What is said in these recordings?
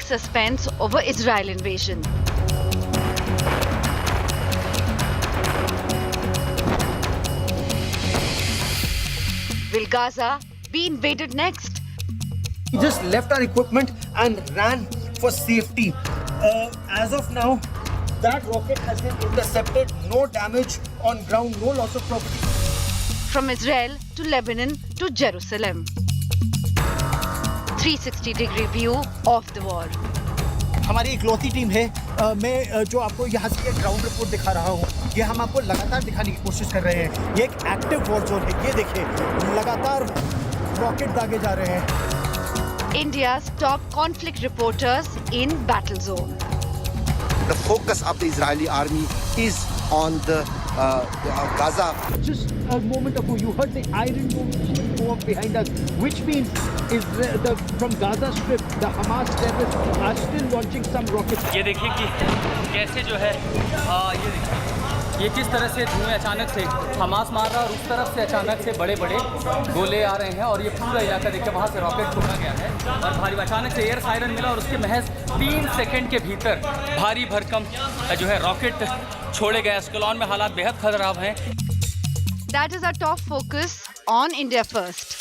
suspense over Israel invasion. Will Gaza be invaded next? We just left our equipment and ran for safety. As of now, that rocket has been intercepted. No damage on ground, no loss of property. From Israel to Lebanon to Jerusalem. 360-degree view of the war. हमारी इकलौती team है मैं जो आपको यहाँ से ground report दिखा रहा हूँ ये हम आपको लगातार दिखाने की कोशिश कर रहे हैं ये एक एक्टिव वॉर जोन है ये देखिए लगातार रॉकेट दागे जा रहे हैं India's top conflict reporters in battle zone. The focus of the Israeli army is on the Gaza. Just a moment ago, you heard the Iron Dome machine go up behind us, which means from Gaza Strip, the Hamas terrorists are still launching some rockets. ये देखिए कि कैसे जो है ये देखिए ये किस तरह से धुएं अचानक से हमास मार रहा है और उस तरफ से अचानक से बड़े बड़े गोले आ रहे हैं और ये पूरा इलाका देखिए वहाँ से रॉकेट छोड़ा गया है और भारी अचानक से एयर सायरन मिला और उसके महज 3 सेकंड के भीतर भारी भरकम जो है रॉकेट छोड़े गए एस्कलॉन में हालात बेहद खराब हैं That is our top focus on India First.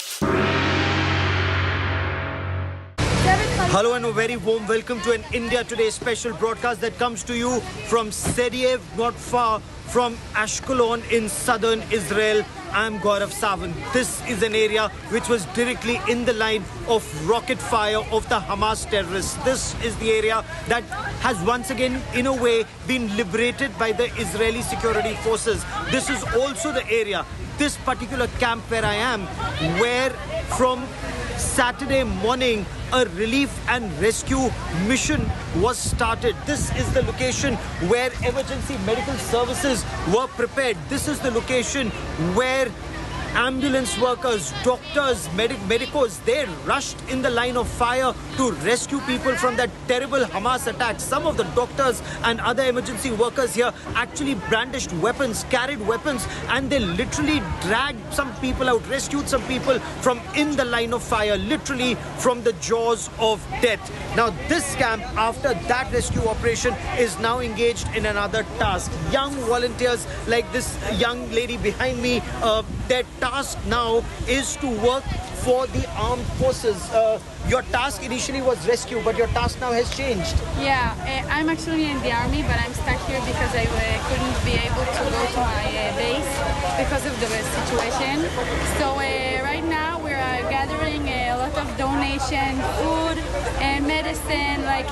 Hello and a very warm welcome to an India Today special broadcast that comes to you from Seriev, not far from Ashkelon in southern Israel. I'm Gaurav Sawant. This is an area which was directly in the line of rocket fire of the Hamas terrorists. This is the area that has once again, in a way, been liberated by the Israeli security forces. This is also the area, this particular camp where I am, where from Saturday morning a relief and rescue mission was started. This is the location where emergency medical services were prepared. This is the location where ambulance workers, doctors, medicos, they rushed in the line of fire to rescue people from that terrible Hamas attack. Some of the doctors and other emergency workers here actually brandished weapons, carried weapons, and they literally dragged some people out, rescued some people from in the line of fire, literally from the jaws of death. Now this camp, after that rescue operation, is now engaged in another task. Young volunteers like this young lady behind me, their task now is to work for the armed forces. Your task initially was rescue, but your task now has changed. Yeah, I'm actually in the army, but I'm stuck here because I couldn't be able to go to my base because of the situation. So right now we're gathering a lot of donation, food and medicine, like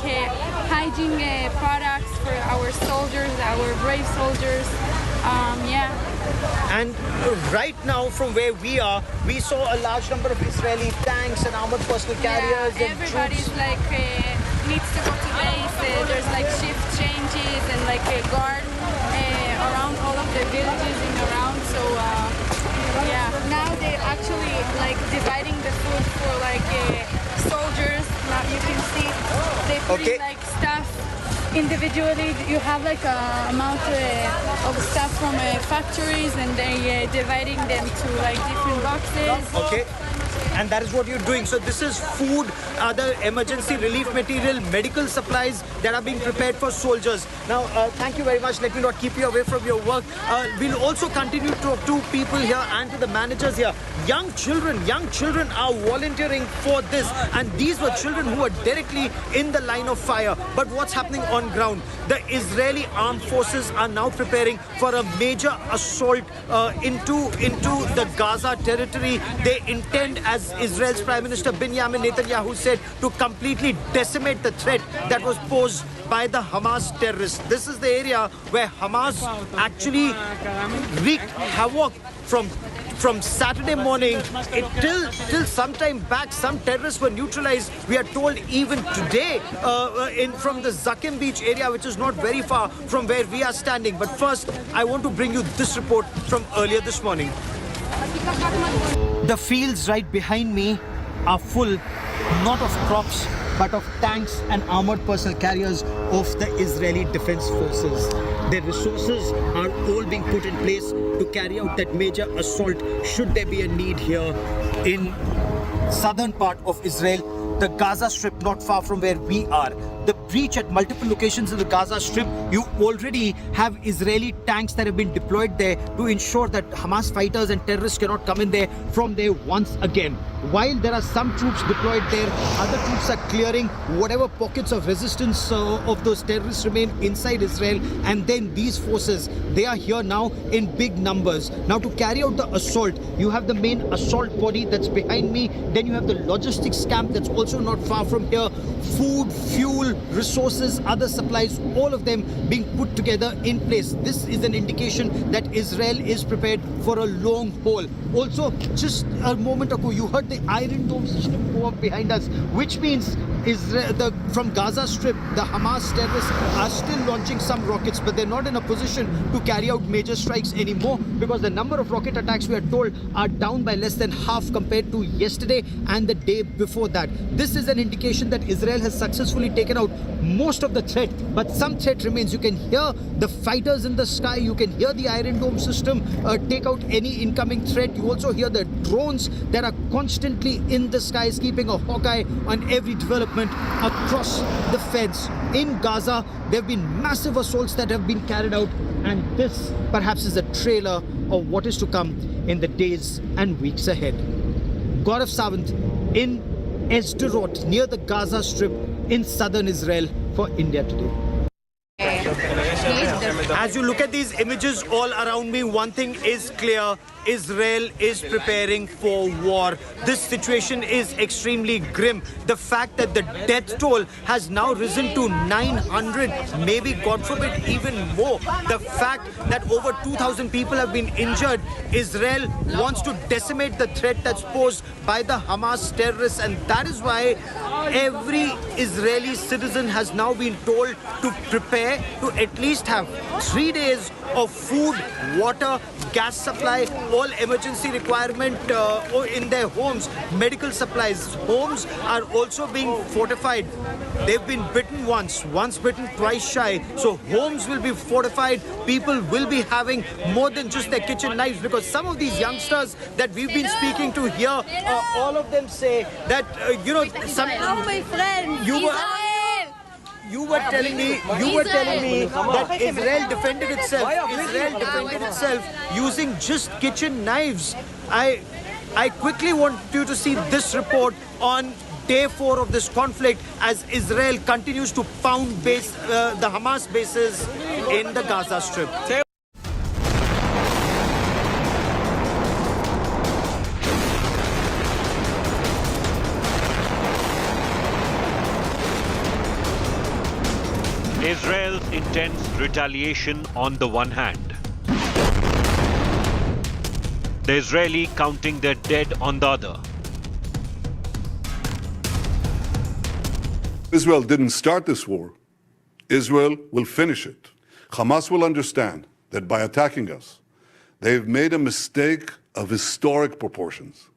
hygiene products for our soldiers, our brave soldiers. Yeah. And right now from where we are, we saw a large number of Israeli tanks and armored personal carriers and everybody's troops. like needs to go to base. There's like shift changes and like a guard around all of the villages and around. So yeah, now they're actually like dividing the food for like soldiers. Now you can see they put like stuff individually. You have like a amount of stuff from factories and they dividing them to like different boxes. Okay. And that is what you're doing. So this is food, other emergency relief material, medical supplies that are being prepared for soldiers. Now, thank you very much. Let me not keep you away from your work. We'll also continue to talk to people here and to the managers here. Young children are volunteering for this. And these were children who were directly in the line of fire. But what's happening on ground? The Israeli armed forces are now preparing for a major assault into the Gaza territory. They intend, as Israel's Prime Minister Benjamin Netanyahu said, to completely decimate the threat that was posed by the Hamas terrorists. This is the area where Hamas actually wreaked havoc from Saturday morning till some time back. Some terrorists were neutralized. We are told even today from the Zakim Beach area, which is not very far from where we are standing. But first, I want to bring you this report from earlier this morning. The fields right behind me are full, not of crops, but of tanks and armored personal carriers of the Israeli Defense Forces. Their resources are all being put in place to carry out that major assault should there be a need here in southern part of Israel. the Gaza Strip not far from where we are. The breach at multiple locations in the Gaza Strip, you already have Israeli tanks that have been deployed there to ensure that Hamas fighters and terrorists cannot come in there from there once again. While there are some troops deployed there, other troops are clearing whatever pockets of resistance of those terrorists remain inside Israel. And then these forces, they are here now in big numbers. Now to carry out the assault, you have the main assault body that's behind me. Then you have the logistics camp that's also not far from here. Food, fuel, resources, other supplies, all of them being put together in place. This is an indication that Israel is prepared for a long haul. Also, just a moment ago, you heard the Iron Dome system go up behind us, which means from Gaza Strip, the Hamas terrorists are still launching some rockets, but they're not in a position to carry out major strikes anymore because the number of rocket attacks, we are told, are down by less than half compared to yesterday and the day before that. This is an indication that Israel has successfully taken out most of the threat, but some threat remains. You can hear the fighters in the sky, you can hear the Iron Dome system take out any incoming threat. You also hear the drones that are constantly in the skies, keeping a hawk-eye on every development across the fence. In Gaza, there have been massive assaults that have been carried out, and this perhaps is a trailer of what is to come in the days and weeks ahead. Gaurav Sawant in Sderot, near the Gaza Strip in southern Israel, for India Today. As you look at these images all around me, one thing is clear. Israel is preparing for war. This situation is extremely grim. The fact that the death toll has now risen to 900, maybe, God forbid, even more. The fact that over 2,000 people have been injured. Israel wants to decimate the threat that's posed by the Hamas terrorists, and that is why every Israeli citizen has now been told to prepare to at least have 3 days of food, water, gas supply, all emergency requirement in their homes, medical supplies. Homes are also being fortified. They've been bitten once bitten, twice shy. So homes will be fortified. People will be having more than just their kitchen knives, because some of these youngsters that we've been speaking to here, all of them say that, you were telling me that Israel defended itself using just kitchen knives. I quickly want you to see this report on day 4 of this conflict as Israel continues to pound the Hamas bases in the Gaza Strip. Israel's intense retaliation on the one hand, the Israeli counting their dead on the other. Israel didn't start this war. Israel will finish it. Hamas will understand that by attacking us, they've made a mistake of historic proportions.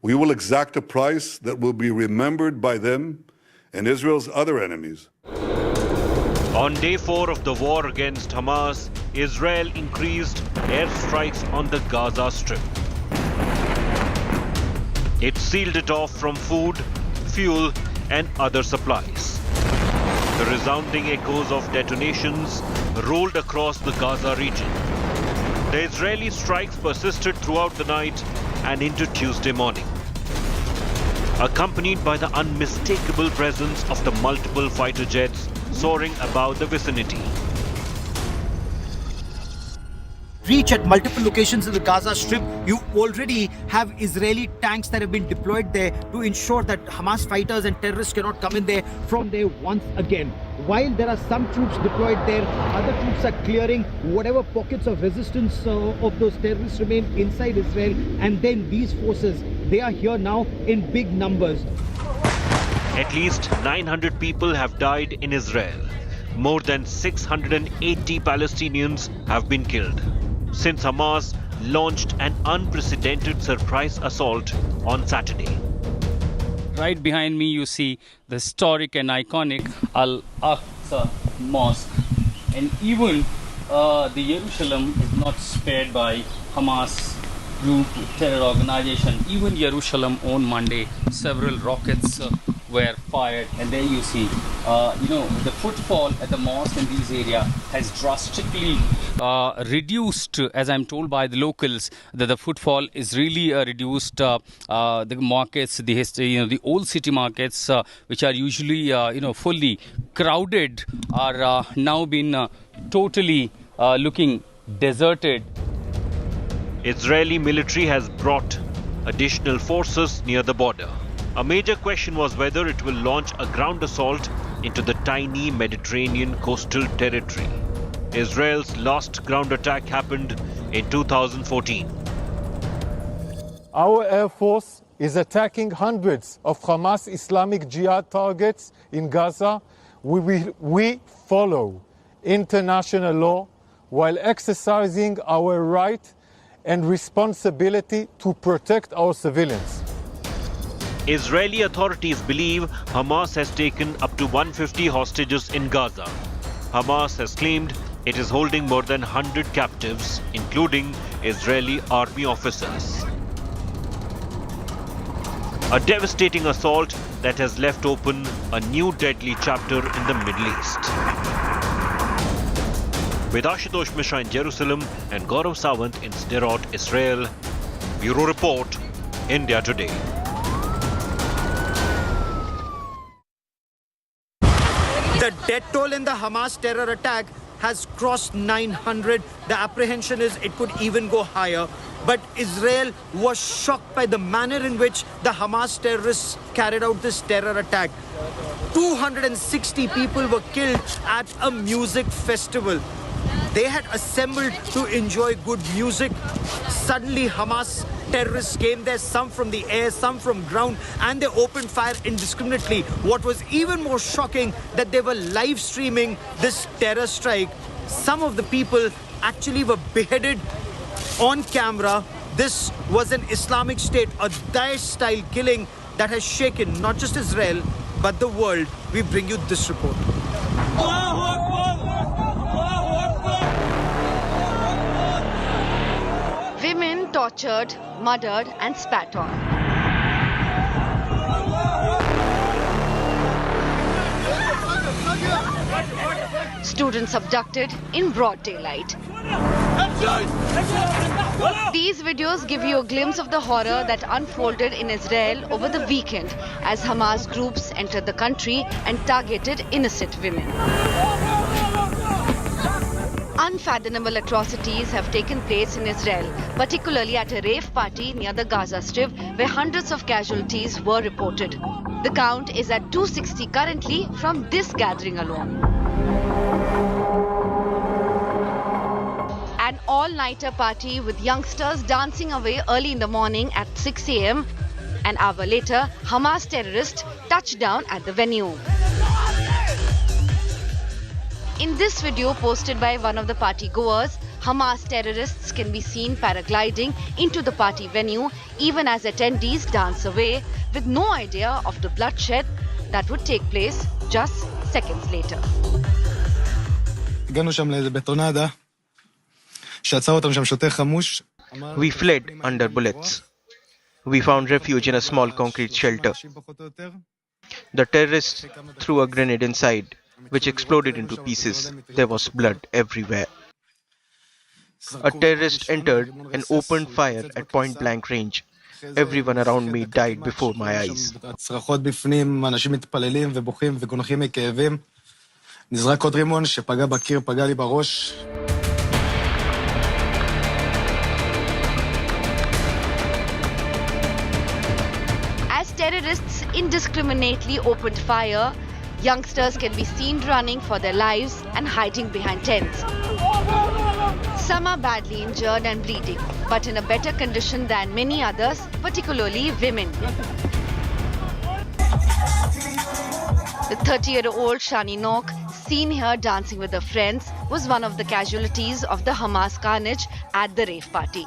We will exact a price that will be remembered by them and Israel's other enemies. On day 4 of the war against Hamas, Israel increased airstrikes on the Gaza Strip. It sealed it off from food, fuel, and other supplies. The resounding echoes of detonations rolled across the Gaza region. The Israeli strikes persisted throughout the night and into Tuesday morning, accompanied by the unmistakable presence of the multiple fighter jets soaring above the vicinity. Reach at multiple locations in the Gaza Strip, you already have Israeli tanks that have been deployed there to ensure that Hamas fighters and terrorists cannot come in there from there once again. While there are some troops deployed there, other troops are clearing whatever pockets of resistance of those terrorists remain inside Israel. And then these forces, they are here now in big numbers. At least 900 people have died in Israel. More than 680 Palestinians have been killed since Hamas launched an unprecedented surprise assault on Saturday. Right behind me you see the historic and iconic Al-Aqsa Mosque. And even the Jerusalem is not spared by Hamas group terror organization. Even Jerusalem on Monday, several rockets were fired, and there you see, the footfall at the mosque in these areas has drastically reduced, as I'm told by the locals, that the footfall is really reduced. The markets, the old city markets, which are usually, fully crowded, are now been totally looking deserted. Israeli military has brought additional forces near the border. A major question was whether it will launch a ground assault into the tiny Mediterranean coastal territory. Israel's last ground attack happened in 2014. Our Air Force is attacking hundreds of Hamas Islamic Jihad targets in Gaza. We follow international law while exercising our right and responsibility to protect our civilians. Israeli authorities believe Hamas has taken up to 150 hostages in Gaza. Hamas has claimed it is holding more than 100 captives, including Israeli army officers. A devastating assault that has left open a new deadly chapter in the Middle East. With Ashutosh Mishra in Jerusalem and Gaurav Sawant in Sderot, Israel, Bureau Report, India Today. The death toll in the Hamas terror attack has crossed 900. The apprehension is it could even go higher. But Israel was shocked by the manner in which the Hamas terrorists carried out this terror attack. 260 people were killed at a music festival. They had assembled to enjoy good music. Suddenly, Hamas terrorists came there, some from the air, some from ground, and they opened fire indiscriminately. What was even more shocking, that they were live streaming this terror strike. Some of the people actually were beheaded on camera. This was an Islamic State, a Daesh-style killing that has shaken not just Israel, but the world. We bring you this report. Women tortured, murdered and spat on. Students abducted in broad daylight. These videos give you a glimpse of the horror that unfolded in Israel over the weekend as Hamas groups entered the country and targeted innocent women. Unfathomable atrocities have taken place in Israel, particularly at a rave party near the Gaza Strip, where hundreds of casualties were reported. The count is at 260 currently from this gathering alone. An all-nighter party with youngsters dancing away early in the morning at 6 a.m. An hour later, Hamas terrorists touched down at the venue. In this video posted by one of the party goers, Hamas terrorists can be seen paragliding into the party venue even as attendees dance away with no idea of the bloodshed that would take place just seconds later. We fled under bullets. We found refuge in a small concrete shelter. The terrorists threw a grenade inside, which exploded into pieces. There was blood everywhere. A terrorist entered and opened fire at point-blank range. Everyone around me died before my eyes. As terrorists indiscriminately opened fire, youngsters can be seen running for their lives and hiding behind tents. Some are badly injured and bleeding, but in a better condition than many others, particularly women. The 30-year-old Shani Nok, seen here dancing with her friends, was one of the casualties of the Hamas carnage at the rave party.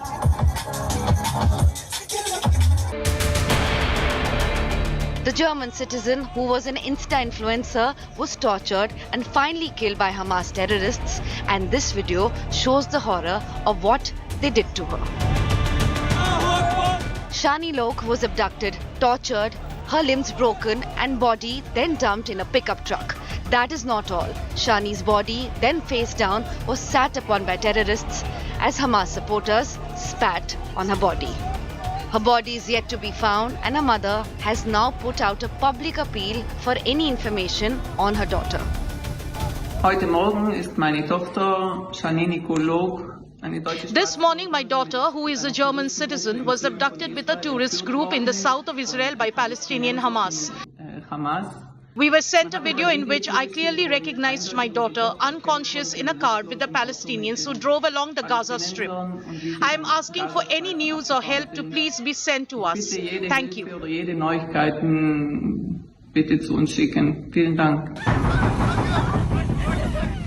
The German citizen, who was an Insta influencer, was tortured and finally killed by Hamas terrorists, and this video shows the horror of what they did to her. Shani Lok was abducted, tortured, her limbs broken and body then dumped in a pickup truck. That is not all. Shani's body, then face down, was sat upon by terrorists as Hamas supporters spat on her body. Her body is yet to be found, and her mother has now put out a public appeal for any information on her daughter. Heute Morgen ist meine Tochter Janine Kolog. This morning, my daughter, who is a German citizen, was abducted with a tourist group in the south of Israel by Palestinian Hamas. We were sent a video in which I clearly recognized my daughter unconscious in a car with the Palestinians who drove along the Gaza Strip. I am asking for any news or help to please be sent to us. Thank you. Bitte zu uns schicken. Vielen Dank.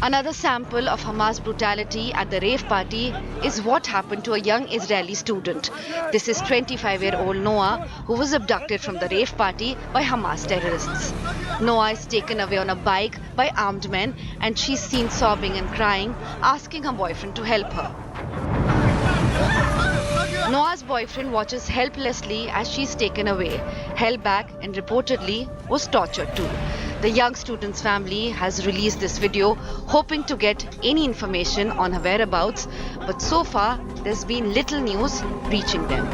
Another sample of Hamas brutality at the rave party is what happened to a young Israeli student. This is 25-year-old Noah, who was abducted from the rave party by Hamas terrorists. Noah is taken away on a bike by armed men, and she's seen sobbing and crying, asking her boyfriend to help her. Noah's boyfriend watches helplessly as she's taken away, held back, and reportedly was tortured too. The young student's family has released this video, hoping to get any information on her whereabouts, but so far there's been little news reaching them.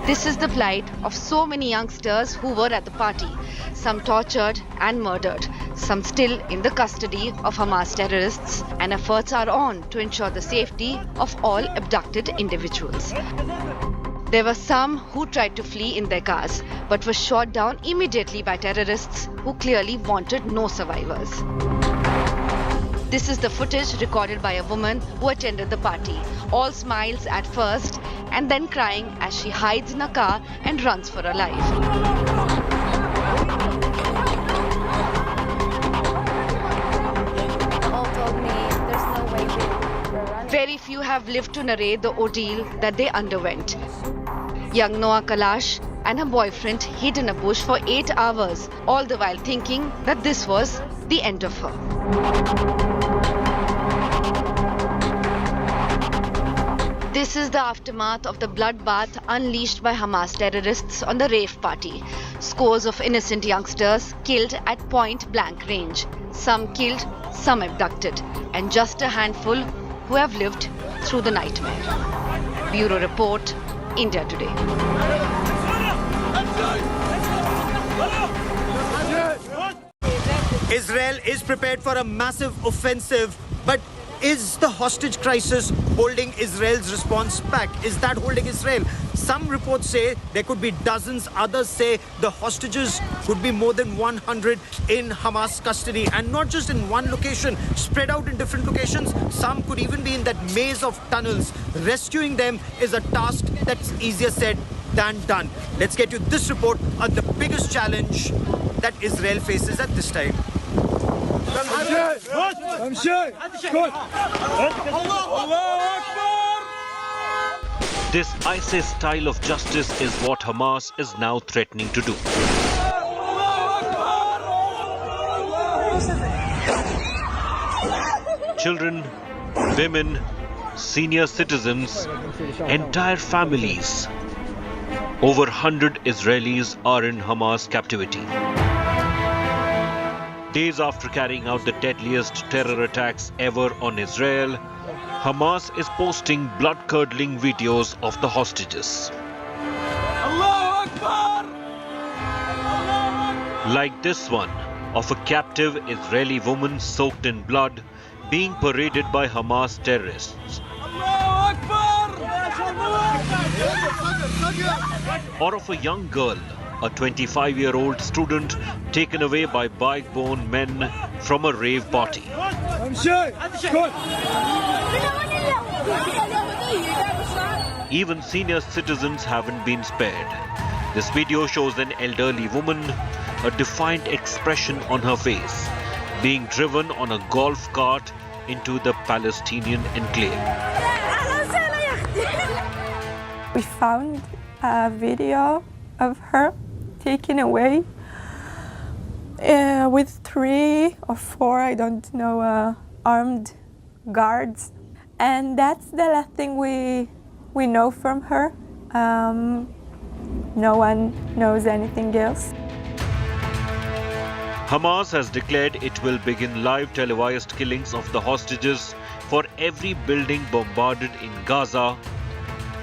This is the plight of so many youngsters who were at the party, some tortured and murdered, some still in the custody of Hamas terrorists, and efforts are on to ensure the safety of all abducted individuals. There were some who tried to flee in their cars, but were shot down immediately by terrorists who clearly wanted no survivors. This is the footage recorded by a woman who attended the party, all smiles at first and then crying as she hides in a car and runs for her life. Very few have lived to narrate the ordeal that they underwent. Young Noah Kalash and her boyfriend hid in a bush for 8 hours, all the while thinking that this was the end of her. This is the aftermath of the bloodbath unleashed by Hamas terrorists on the rave party. Scores of innocent youngsters killed at point-blank range. Some killed, some abducted, and just a handful who have lived through the nightmare. Bureau Report, India Today. Israel is prepared for a massive offensive, but is the hostage crisis holding Israel's response back? Is that holding Israel? Some reports say there could be dozens, others say the hostages could be more than 100 in Hamas custody, and not just in one location, spread out in different locations. Some could even be in that maze of tunnels. Rescuing them is a task that's easier said than done. Let's get you this report on the biggest challenge that Israel faces at this time. This ISIS style of justice is what Hamas is now threatening to do. Children, women, senior citizens, entire families. Over 100 Israelis are in Hamas captivity. Days after carrying out the deadliest terror attacks ever on Israel, Hamas is posting blood-curdling videos of the hostages. Like this one of a captive Israeli woman soaked in blood being paraded by Hamas terrorists. Or of a young girl, a 25-year-old student taken away by bike-borne men from a rave party. Even senior citizens haven't been spared. This video shows an elderly woman, a defiant expression on her face, being driven on a golf cart into the Palestinian enclave. We found a video of her taken away with 3 or 4, I don't know, armed guards. And that's the last thing we know from her. No one knows anything else. Hamas has declared it will begin live televised killings of the hostages for every building bombarded in Gaza,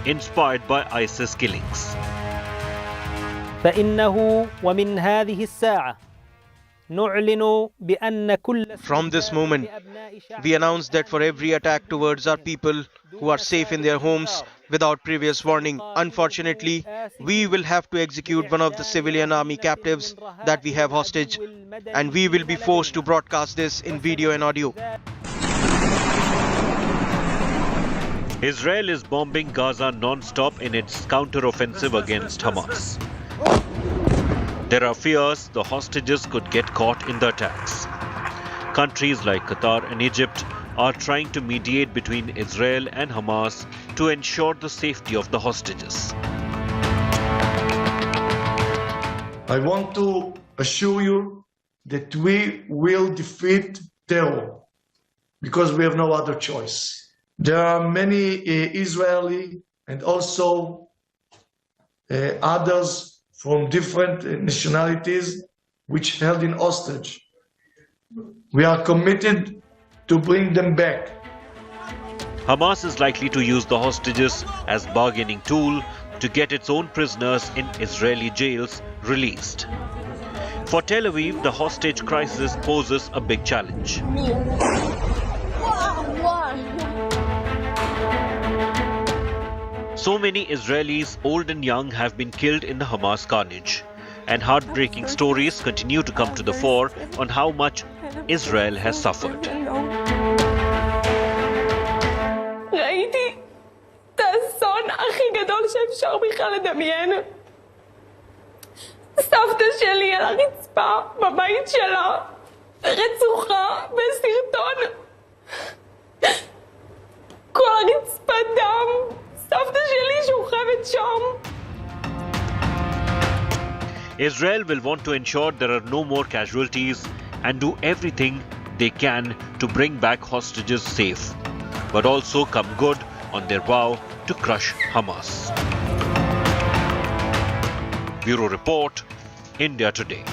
inspired by ISIS killings. فإنه ومن هذه الساعة نعلن بأن كل From this moment, we announce that for every attack towards our people who are safe in their homes without previous warning, unfortunately, we will have to execute one of the civilian army captives that we have hostage, and we will be forced to broadcast this in video and audio. Israel is bombing Gaza non-stop in its counter-offensive against Hamas. There are fears the hostages could get caught in the attacks. Countries like Qatar and Egypt are trying to mediate between Israel and Hamas to ensure the safety of the hostages. I want to assure you that we will defeat terror because we have no other choice. There are many Israeli and also others from different nationalities which held in hostage. We are committed to bring them back. Hamas is likely to use the hostages as bargaining tool to get its own prisoners in Israeli jails released. For Tel Aviv, the hostage crisis poses a big challenge. So many Israelis, old and young, have been killed in the Hamas carnage, and heartbreaking stories continue to come to the fore on how much Israel has suffered. ראיתי את האסון הכי גדול שאפשר בכלל לדמיין. סבתא שלי על הרצפה בבית שלה, רצוחה בסרטון. כל הרצפה דם. סבתא שלי שוכבת שם. Israel will want to ensure there are no more casualties and do everything they can to bring back hostages safe, but also come good on their vow to crush Hamas. Bureau Report, India Today.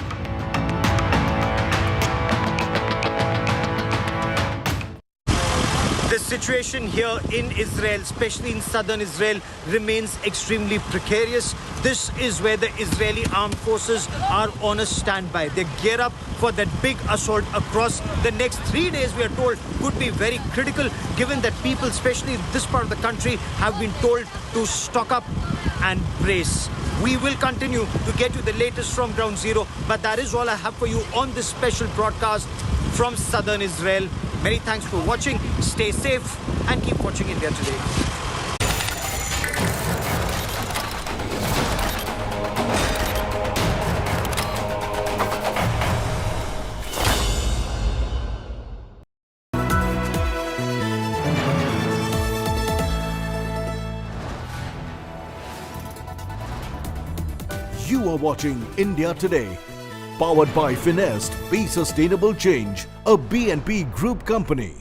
The situation here in Israel, especially in southern Israel, remains extremely precarious. This is where the Israeli armed forces are on a standby. They gear up for that big assault across the next 3 days, we are told, could be very critical, given that people, especially in this part of the country, have been told to stock up and brace. We will continue to get you the latest from Ground Zero, but that is all I have for you on this special broadcast from southern Israel. Many thanks for watching. Stay safe and keep watching India Today. You are watching India Today, powered by Finest Be Sustainable Change, a BNP Group company.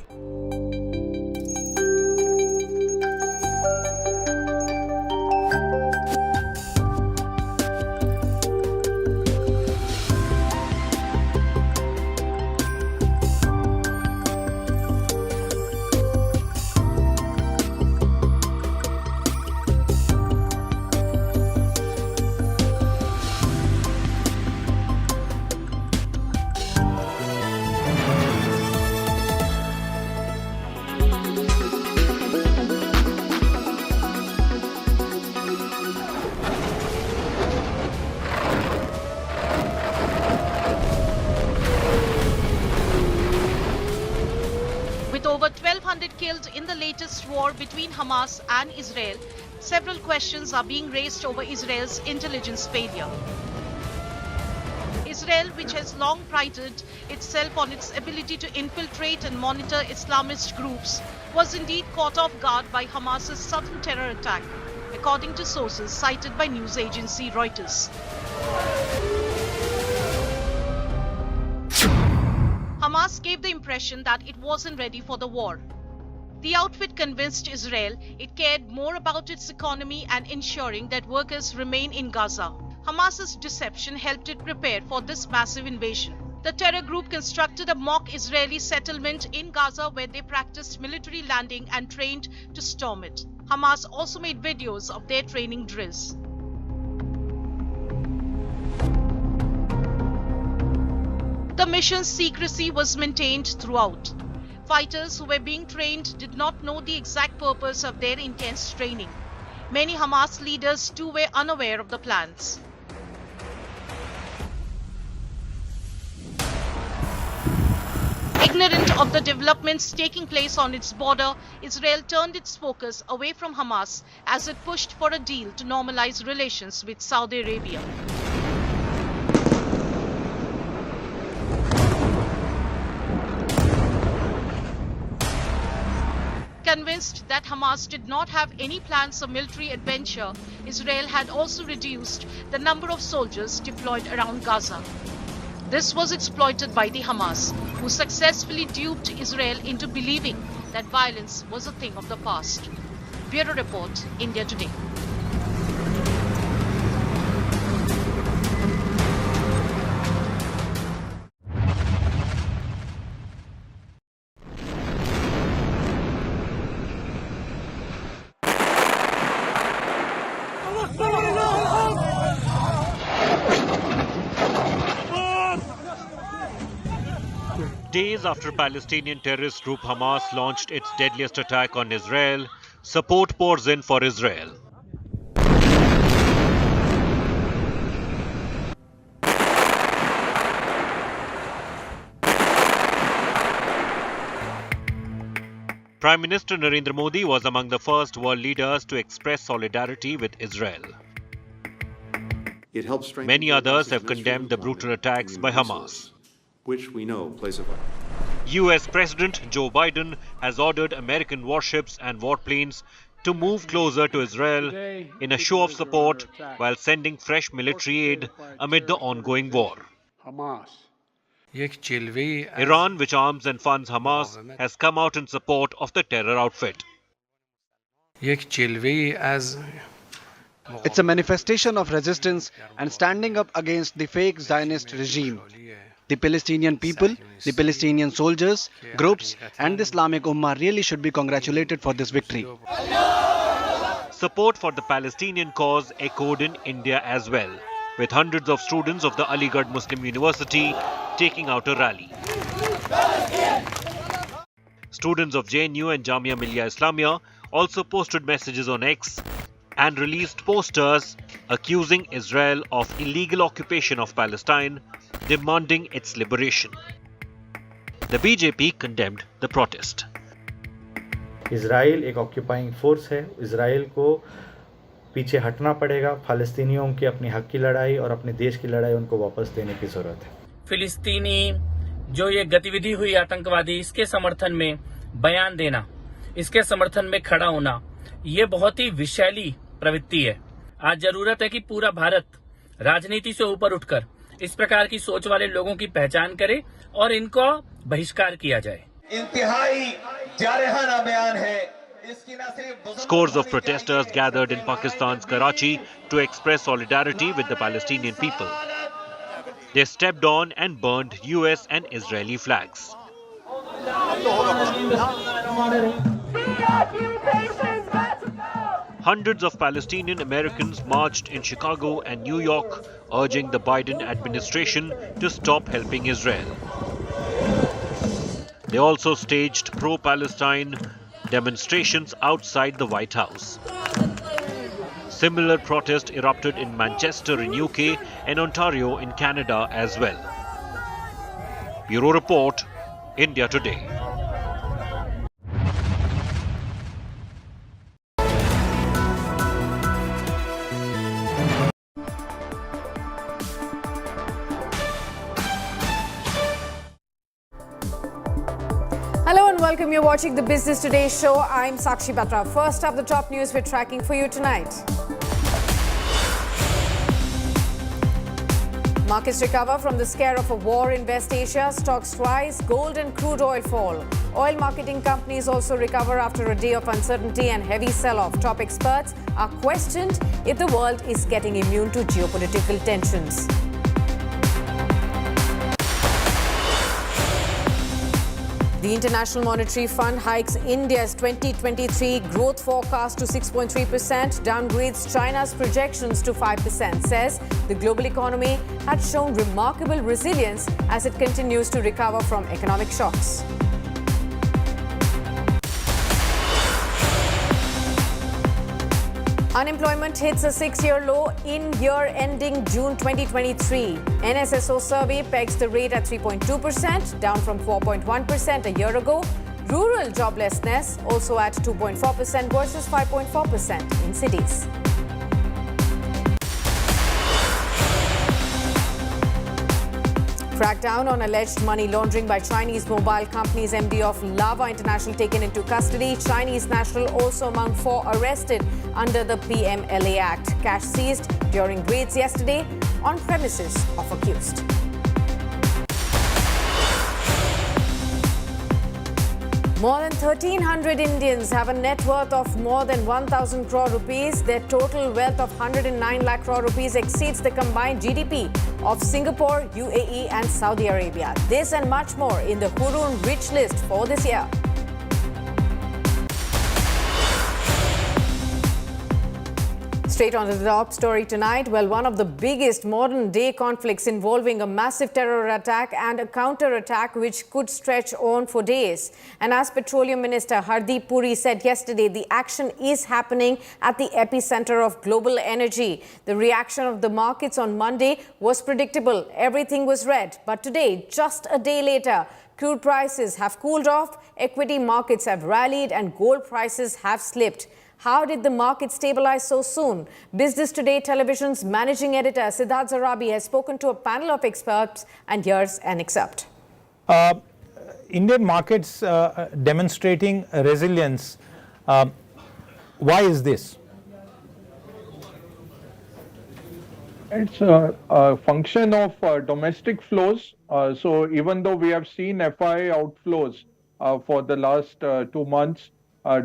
With over 1,200 killed in the latest war between Hamas and Israel, several questions are being raised over Israel's intelligence failure. Israel, which has long prided itself on its ability to infiltrate and monitor Islamist groups, was indeed caught off guard by Hamas's sudden terror attack, according to sources cited by news agency Reuters. Hamas gave the impression that it wasn't ready for the war. The outfit convinced Israel it cared more about its economy and ensuring that workers remain in Gaza. Hamas's deception helped it prepare for this massive invasion. The terror group constructed a mock Israeli settlement in Gaza where they practiced military landing and trained to storm it. Hamas also made videos of their training drills. The mission's secrecy was maintained throughout. Fighters who were being trained did not know the exact purpose of their intense training. Many Hamas leaders too were unaware of the plans. Ignorant of the developments taking place on its border, Israel turned its focus away from Hamas as it pushed for a deal to normalize relations with Saudi Arabia. Convinced that Hamas did not have any plans of military adventure, Israel had also reduced the number of soldiers deployed around Gaza. This was exploited by the Hamas, who successfully duped Israel into believing that violence was a thing of the past. Bureau Report, India Today. Days after Palestinian terrorist group Hamas launched its deadliest attack on Israel, support pours in for Israel. Prime Minister Narendra Modi was among the first world leaders to express solidarity with Israel. Many others have condemned the brutal attacks by Hamas, which we know plays a part. US President Joe Biden has ordered American warships and warplanes to move closer to Israel in a show of support while sending fresh military aid amid the ongoing war. Iran, which arms and funds Hamas, has come out in support of the terror outfit. It's a manifestation of resistance and standing up against the fake Zionist regime. The Palestinian people, the Palestinian soldiers, groups and the Islamic Ummah really should be congratulated for this victory. Support for the Palestinian cause echoed in India as well, with hundreds of students of the Aligarh Muslim University taking out a rally. Students of JNU and Jamia Millia Islamia also posted messages on X and released posters accusing Israel of illegal occupation of Palestine, demanding its liberation. The BJP condemned the protest. Israel एक occupying force है. Israel को पीछे हटना पड़ेगा. फ़लस्तीनियों की अपनी हक की लड़ाई और अपने देश की लड़ाई उनको वापस देने की जरूरत है. फिलिस्तीनी जो ये गतिविधि हुई आतंकवादी, इसके समर्थन में बयान देना, इसके समर्थन में खड़ा होना, ये बहुत ही विषैली प्रवृत्ति है. आज जरूरत है कि पूरा भारत राजनीति से ऊपर उठकर इस प्रकार की सोच वाले लोगों की पहचान करे और इनको बहिष्कार किया जाए. इंतहाई जारहाना बयान है. Scores of protesters gathered in Pakistan's Karachi to express solidarity with the Palestinian people. They stepped on and burned US and Israeli flags. Hundreds of Palestinian Americans marched in Chicago and New York, urging the Biden administration to stop helping Israel. They also staged pro-Palestine demonstrations outside the White House. Similar protests erupted in Manchester in UK and Ontario in Canada as well. Bureau Report, India Today. Hello and welcome. You're watching the Business Today show. I'm Sakshi Batra. First up, the top news we're tracking for you tonight. Markets recover from the scare of a war in West Asia. Stocks rise, gold and crude oil fall. Oil marketing companies also recover after a day of uncertainty and heavy sell-off. Top experts are questioned if the world is getting immune to geopolitical tensions. The International Monetary Fund hikes India's 2023 growth forecast to 6.3%, downgrades China's projections to 5%, says the global economy had shown remarkable resilience as it continues to recover from economic shocks. Unemployment hits a 6-year low in year ending June 2023. NSSO survey pegs the rate at 3.2%, down from 4.1% a year ago. Rural joblessness also at 2.4% versus 5.4% in cities. Crackdown on alleged money laundering by Chinese mobile company's MD of Lava International taken into custody. Chinese national also among 4 arrested under the PMLA Act. Cash seized during raids yesterday on premises of accused. More than 1,300 Indians have a net worth of more than 1,000 crore rupees. Their total wealth of 109 lakh crore rupees exceeds the combined GDP of Singapore, UAE and Saudi Arabia. This and much more in the Hurun Rich List for this year. Straight on to the top story tonight. Well, one of the biggest modern-day conflicts involving a massive terror attack and a counter-attack which could stretch on for days. And as Petroleum Minister Hardeep Puri said yesterday, the action is happening at the epicenter of global energy. The reaction of the markets on Monday was predictable. Everything was red. But today, just a day later, crude prices have cooled off, equity markets have rallied and gold prices have slipped. How did the market stabilize so soon? Business Today television's managing editor Siddharth Zarabi has spoken to a panel of experts, and here's an excerpt. Indian markets demonstrating resilience. Why is this? It's a function of domestic flows. So even though we have seen FI outflows for the last 2 months,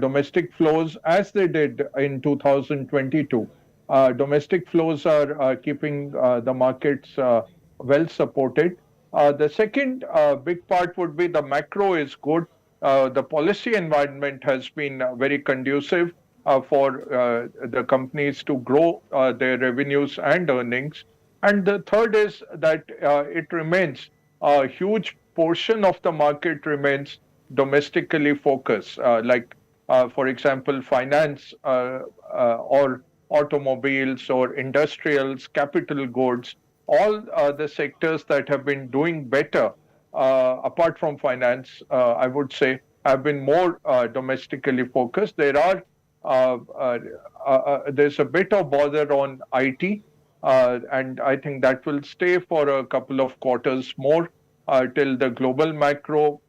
domestic flows, as they did in 2022. Domestic flows are keeping the markets well supported. The second big part would be the macro is good. The policy environment has been very conducive for the companies to grow their revenues and earnings. And the third is that it remains a huge portion of the market remains domestically focused, for example, finance or automobiles or industrials, capital goods, all the sectors that have been doing better, apart from finance, I would say, have been more domestically focused. There's a bit of bother on IT, and I think that will stay for a couple of quarters more. Till the global macro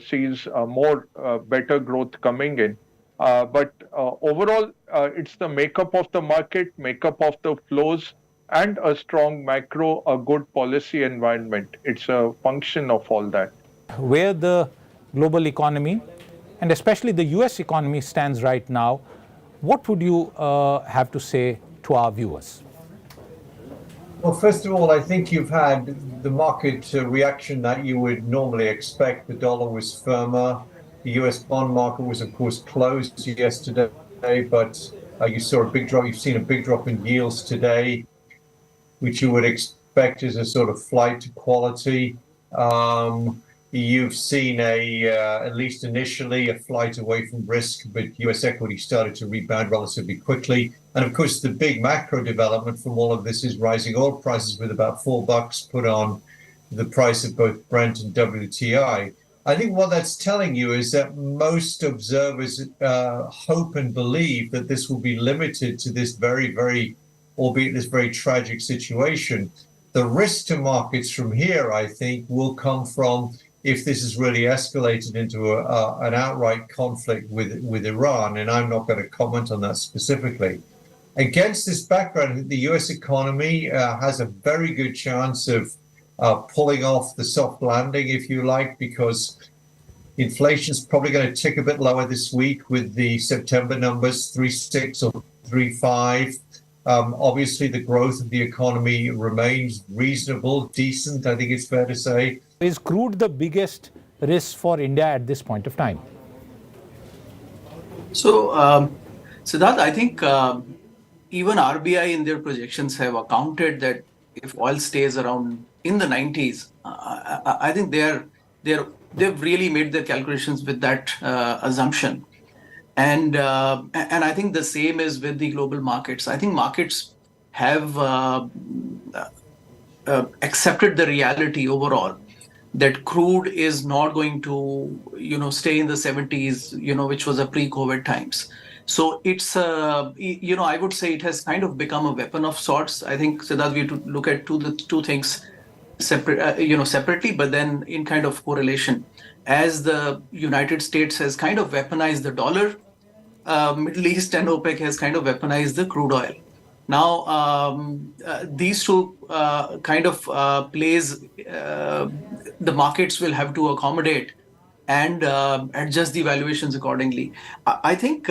sees more better growth coming in. But overall, it's the makeup of the market, makeup of the flows, and a strong macro, a good policy environment. It's a function of all that. Where the global economy, and especially the US economy, stands right now, what would you have to say to our viewers? Well, first of all, I think you've had the market reaction that you would normally expect. The dollar was firmer. The US bond market was, of course, closed yesterday, but you saw a big drop. You've seen a big drop in yields today, which you would expect is a sort of flight to quality. You've seen at least initially, a flight away from risk, but US equity started to rebound relatively quickly. And of course, the big macro development from all of this is rising oil prices with about $4 put on the price of both Brent and WTI. I think what that's telling you is that most observers hope and believe that this will be limited to this albeit this very tragic situation. The risk to markets from here, I think, will come from if this is really escalated into an outright conflict with Iran, and I'm not going to comment on that specifically. Against this background, the US economy has a very good chance of pulling off the soft landing, if you like, because inflation's probably going to tick a bit lower this week with the September numbers, 3.6 or 3.5. Obviously, the growth of the economy remains reasonable, decent, I think it's fair to say. Is crude the biggest risk for India at this point of time? So, Siddharth, I think even RBI in their projections have accounted that if oil stays around in the 90s, I think they've really made their calculations with that assumption. And I think the same is with the global markets. I think markets have accepted the reality overall that crude is not going to, stay in the 70s, which was a pre-COVID times. So it's, I would say it has kind of become a weapon of sorts. I think, Siddharth, we have to look at two things separately, but then in kind of correlation. As the United States has kind of weaponized the dollar, Middle East and OPEC has kind of weaponized the crude oil. Now, these two kind of plays, the markets will have to accommodate and adjust the valuations accordingly. I think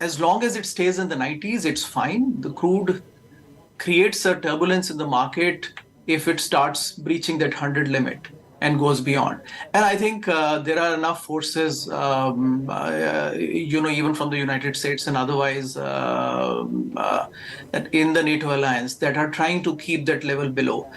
as long as it stays in the 90s, it's fine. The crude creates a turbulence in the market if it starts breaching that 100 limit and goes beyond. And I think there are enough forces, even from the United States and otherwise in the NATO alliance that are trying to keep that level below.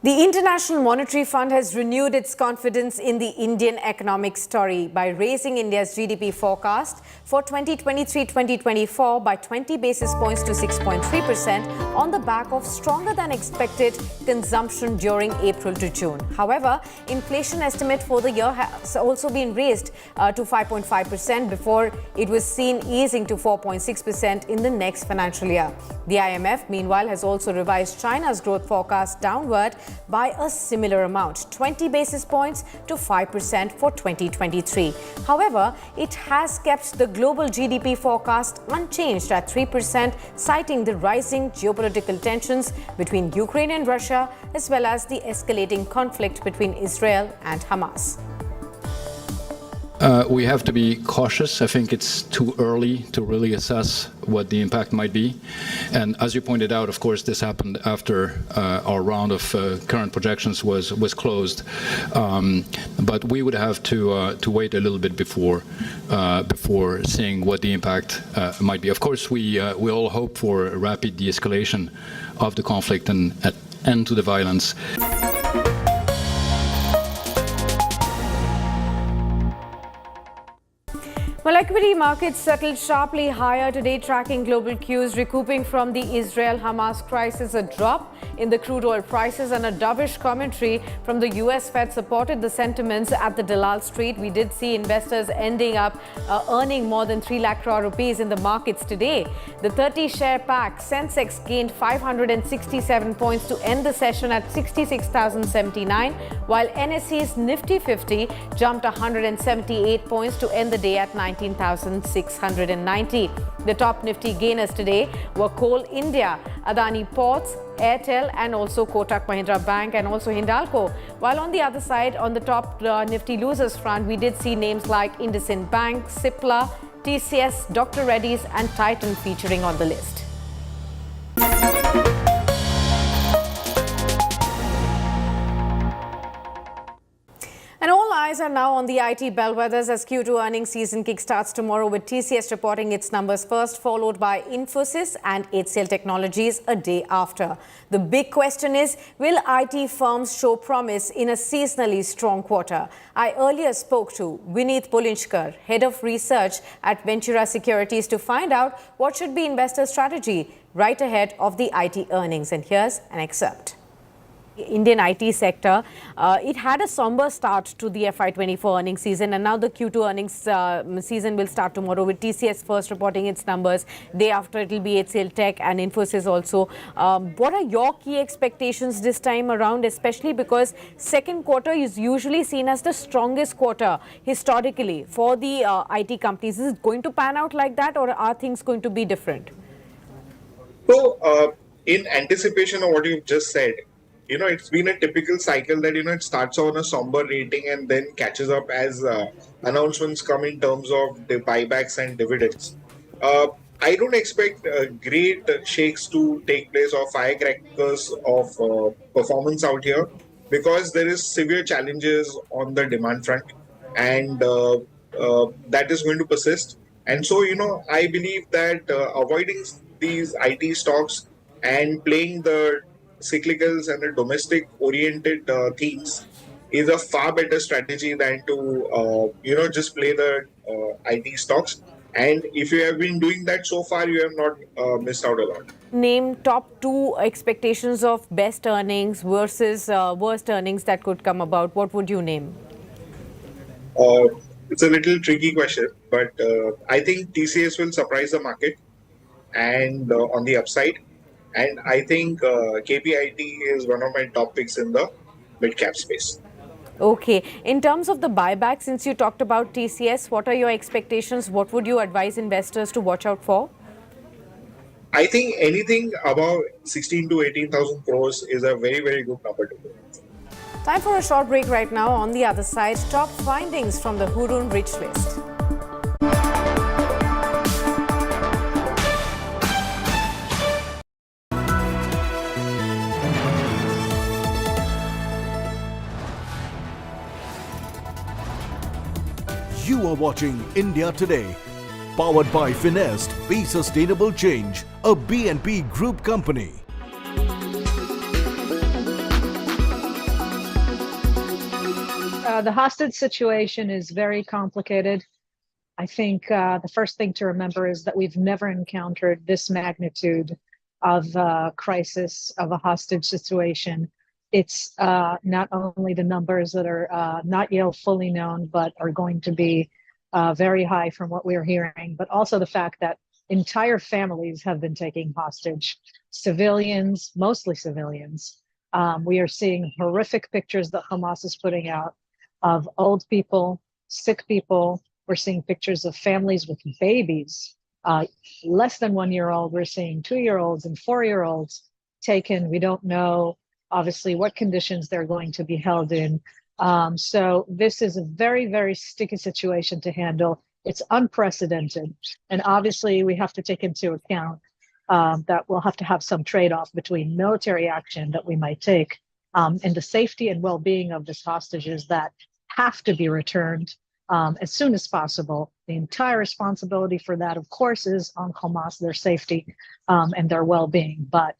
The International Monetary Fund has renewed its confidence in the Indian economic story by raising India's GDP forecast for 2023-2024 by 20 basis points to 6.3% on the back of stronger than expected consumption during April to June. However, inflation estimate for the year has also been raised to 5.5% before it was seen easing to 4.6% in the next financial year. The IMF, meanwhile, has also revised China's growth forecast downward by a similar amount, 20 basis points to 5% for 2023. However, it has kept the global GDP forecast unchanged at 3%, citing the rising geopolitical tensions between Ukraine and Russia, as well as the escalating conflict between Israel and Hamas. We have to be cautious. I think it's too early to really assess what the impact might be. And as you pointed out, of course, this happened after our round of current projections was closed. But we would have to wait a little bit before seeing what the impact might be. Of course, we all hope for a rapid de-escalation of the conflict and an end to the violence. Well, equity markets settled sharply higher today, tracking global cues, recouping from the Israel-Hamas crisis. A drop in the crude oil prices and a dovish commentary from the US Fed supported the sentiments at the Dalal Street. We did see investors ending up earning more than 3 lakh crore rupees in the markets today. The 30-share pack, Sensex, gained 567 points to end the session at 66,079, while NSE's Nifty 50 jumped 178 points to end the day at 19,690. The top Nifty gainers today were Coal India, Adani Ports, Airtel, and also Kotak Mahindra Bank and also Hindalco. While on the other side, on the top Nifty losers front, we did see names like IndusInd Bank, Cipla, TCS, Dr. Reddy's and Titan featuring on the list. And all eyes are now on the IT bellwethers as Q2 earnings season kickstarts tomorrow with TCS reporting its numbers first, followed by Infosys and HCL Technologies a day after. The big question is, will IT firms show promise in a seasonally strong quarter? I earlier spoke to Vineet Pulinchkar, Head of Research at Ventura Securities, to find out what should be investor strategy right ahead of the IT earnings. And here's an excerpt. Indian IT sector, it had a somber start to the FY24 earnings season, and now the Q2 earnings season will start tomorrow with TCS first reporting its numbers. Day after it will be HCL Tech and Infosys also. What are your key expectations this time around, especially because second quarter is usually seen as the strongest quarter historically for the IT companies? Is it going to pan out like that, or are things going to be different? So, in anticipation of what you've just said, it's been a typical cycle that, it starts on a somber rating and then catches up as announcements come in terms of the buybacks and dividends. I don't expect great shakes to take place or firecrackers of performance out here because there is severe challenges on the demand front and that is going to persist. And so, I believe that avoiding these IT stocks and playing the cyclicals and the domestic oriented themes is a far better strategy than to, just play the IT stocks. And if you have been doing that so far, you have not missed out a lot. Name top 2 expectations of best earnings versus worst earnings that could come about. What would you name? It's a little tricky question, but I think TCS will surprise the market and on the upside. And I think KPIT is one of my top picks in the mid-cap space. Okay. In terms of the buyback, since you talked about TCS, what are your expectations? What would you advise investors to watch out for? I think anything above 16 to 18,000 crores is a very, very good number to go. Time for a short break right now. On the other side, top findings from the Hurun Rich List. You are watching India Today, powered by Finest, Be Sustainable Change, a BNP Group company. The hostage situation is very complicated. I think the first thing to remember is that we've never encountered this magnitude of crisis, of a hostage situation. It's not only the numbers that are not yet fully known, but are going to be very high from what we're hearing, but also the fact that entire families have been taken hostage. Civilians, mostly civilians. We are seeing horrific pictures that Hamas is putting out of old people, sick people. We're seeing pictures of families with babies, less than 1 year old. We're seeing 2-year-olds and 4-year-olds taken. We don't know, obviously, what conditions they're going to be held in. So this is a very, very sticky situation to handle. It's unprecedented. And obviously, we have to take into account that we'll have to have some trade-off between military action that we might take and the safety and well-being of these hostages that have to be returned as soon as possible. The entire responsibility for that, of course, is on Hamas, their safety and their well-being. But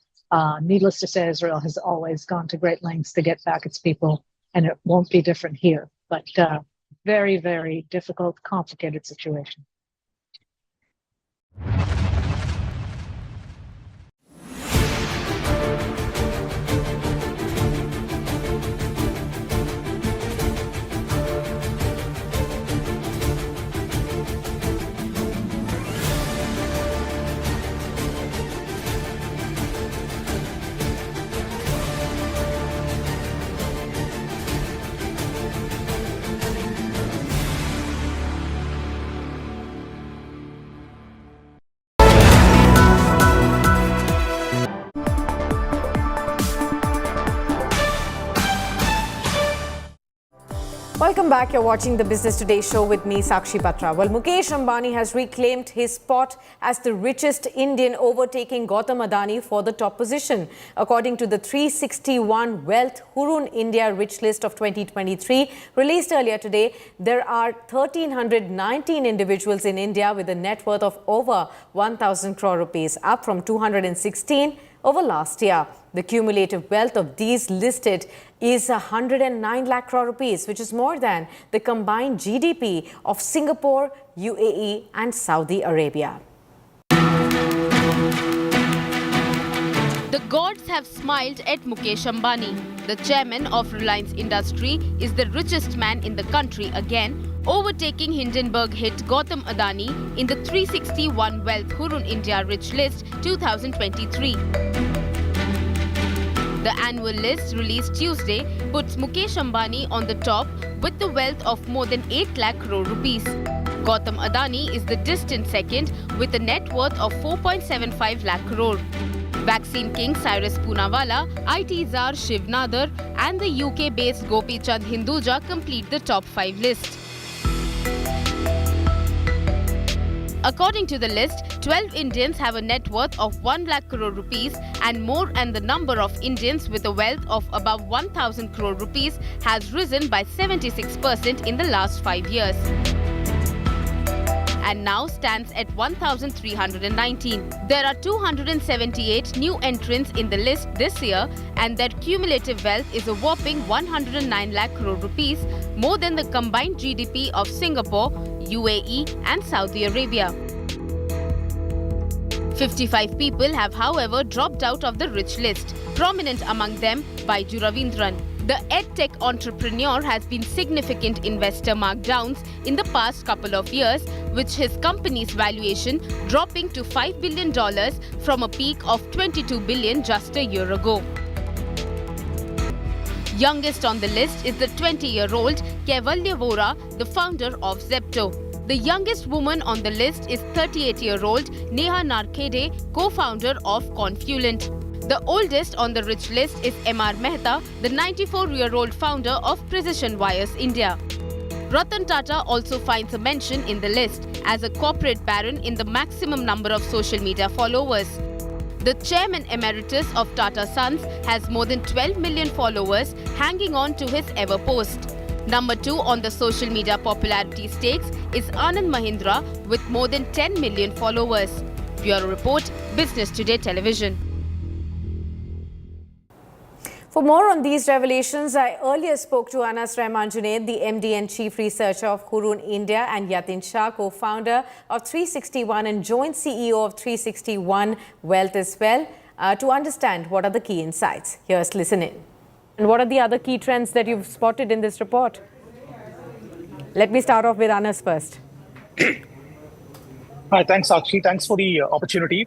needless to say, Israel has always gone to great lengths to get back its people, and it won't be different here. But very, very difficult, complicated situation. Welcome back. You're watching the Business Today show with me, Sakshi Batra. Well, Mukesh Ambani has reclaimed his spot as the richest Indian, overtaking Gautam Adani for the top position. According to the 361 Wealth Hurun India Rich List of 2023, released earlier today, there are 1,319 individuals in India with a net worth of over 1,000 crore rupees, up from 216 over last year. The cumulative wealth of these listed is 109 lakh crore rupees, which is more than the combined GDP of Singapore, UAE and Saudi Arabia. The gods have smiled at Mukesh Ambani. The chairman of Reliance Industry is the richest man in the country again, overtaking Hindenburg hit Gautam Adani in the 361 Wealth Hurun India Rich List 2023. The annual list released Tuesday puts Mukesh Ambani on the top with the wealth of more than 8 lakh crore rupees. Gautam Adani is the distant second with a net worth of 4.75 lakh crore. Vaccine king Cyrus Poonawalla, IT czar Shiv Nadar and the UK-based Gopi Chand Hinduja complete the top 5 list. According to the list, 12 Indians have a net worth of 1 lakh crore rupees and more, and the number of Indians with a wealth of above 1,000 crore rupees has risen by 76% in the last 5 years and now stands at 1,319. There are 278 new entrants in the list this year, and their cumulative wealth is a whopping 109 lakh crore rupees, more than the combined GDP of Singapore, UAE and Saudi Arabia. 55 people have, however, dropped out of the rich list, prominent among them Baiju Ravindran. The EdTech entrepreneur has been significant investor markdowns in the past couple of years, with his company's valuation dropping to $5 billion from a peak of $22 billion just a year ago. Youngest on the list is the 20-year-old Kaivalya Vora, the founder of Zepto. The youngest woman on the list is 38-year-old Neha Narkhede, co-founder of Confluent. The oldest on the rich list is M.R. Mehta, the 94-year-old founder of Precision Wires India. Ratan Tata also finds a mention in the list as a corporate baron in the maximum number of social media followers. The chairman emeritus of Tata Sons has more than 12 million followers hanging on to his ever post. Number 2 on the social media popularity stakes is Anand Mahindra with more than 10 million followers. Bureau Report, Business Today Television. For more on these revelations, I earlier spoke to Anas Rahman Junaid, the MD and Chief Researcher of Hurun India, and Yatin Shah, co-founder of 361 and joint CEO of 361 Wealth as well, to understand what are the key insights. Here's listen in. And what are the other key trends that you've spotted in this report? Let me start off with Anas first. Hi, thanks, Sakshi. Thanks for the opportunity.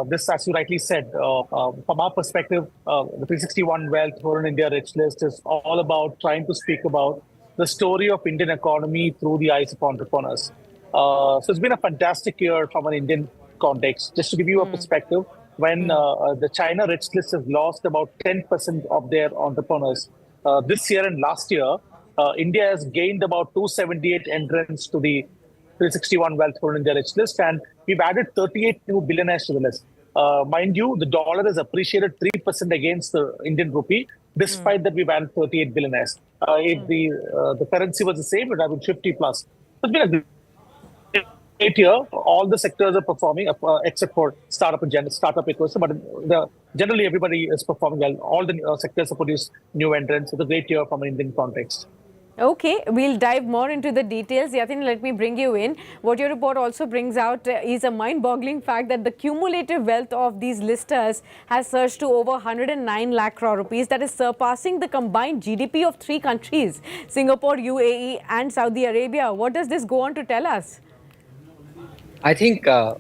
This, as you rightly said, from our perspective, the 361 Wealth Hurun India Rich List is all about trying to speak about the story of Indian economy through the eyes of entrepreneurs. So it's been a fantastic year from an Indian context. Just to give you a perspective, when the China Rich List has lost about 10% of their entrepreneurs this year and last year, India has gained about 278 entrants to the 361 Wealth Hurun India Rich List, and we've added 38 new billionaires to the list. Mind you, the dollar has appreciated 3% against the Indian rupee. Despite that, we've added 38 billionaires. If the currency was the same, it would have been 50 plus. It's been a great year. All the sectors are performing, except for startup ecosystem. But generally, everybody is performing well. All the sectors have produced new entrants. It's a great year from an Indian context. Okay, we'll dive more into the details. Yatin, let me bring you in. What your report also brings out is a mind-boggling fact that the cumulative wealth of these listers has surged to over 109 lakh crore rupees. That is surpassing the combined GDP of 3 countries, Singapore, UAE and Saudi Arabia. What does this go on to tell us? I think the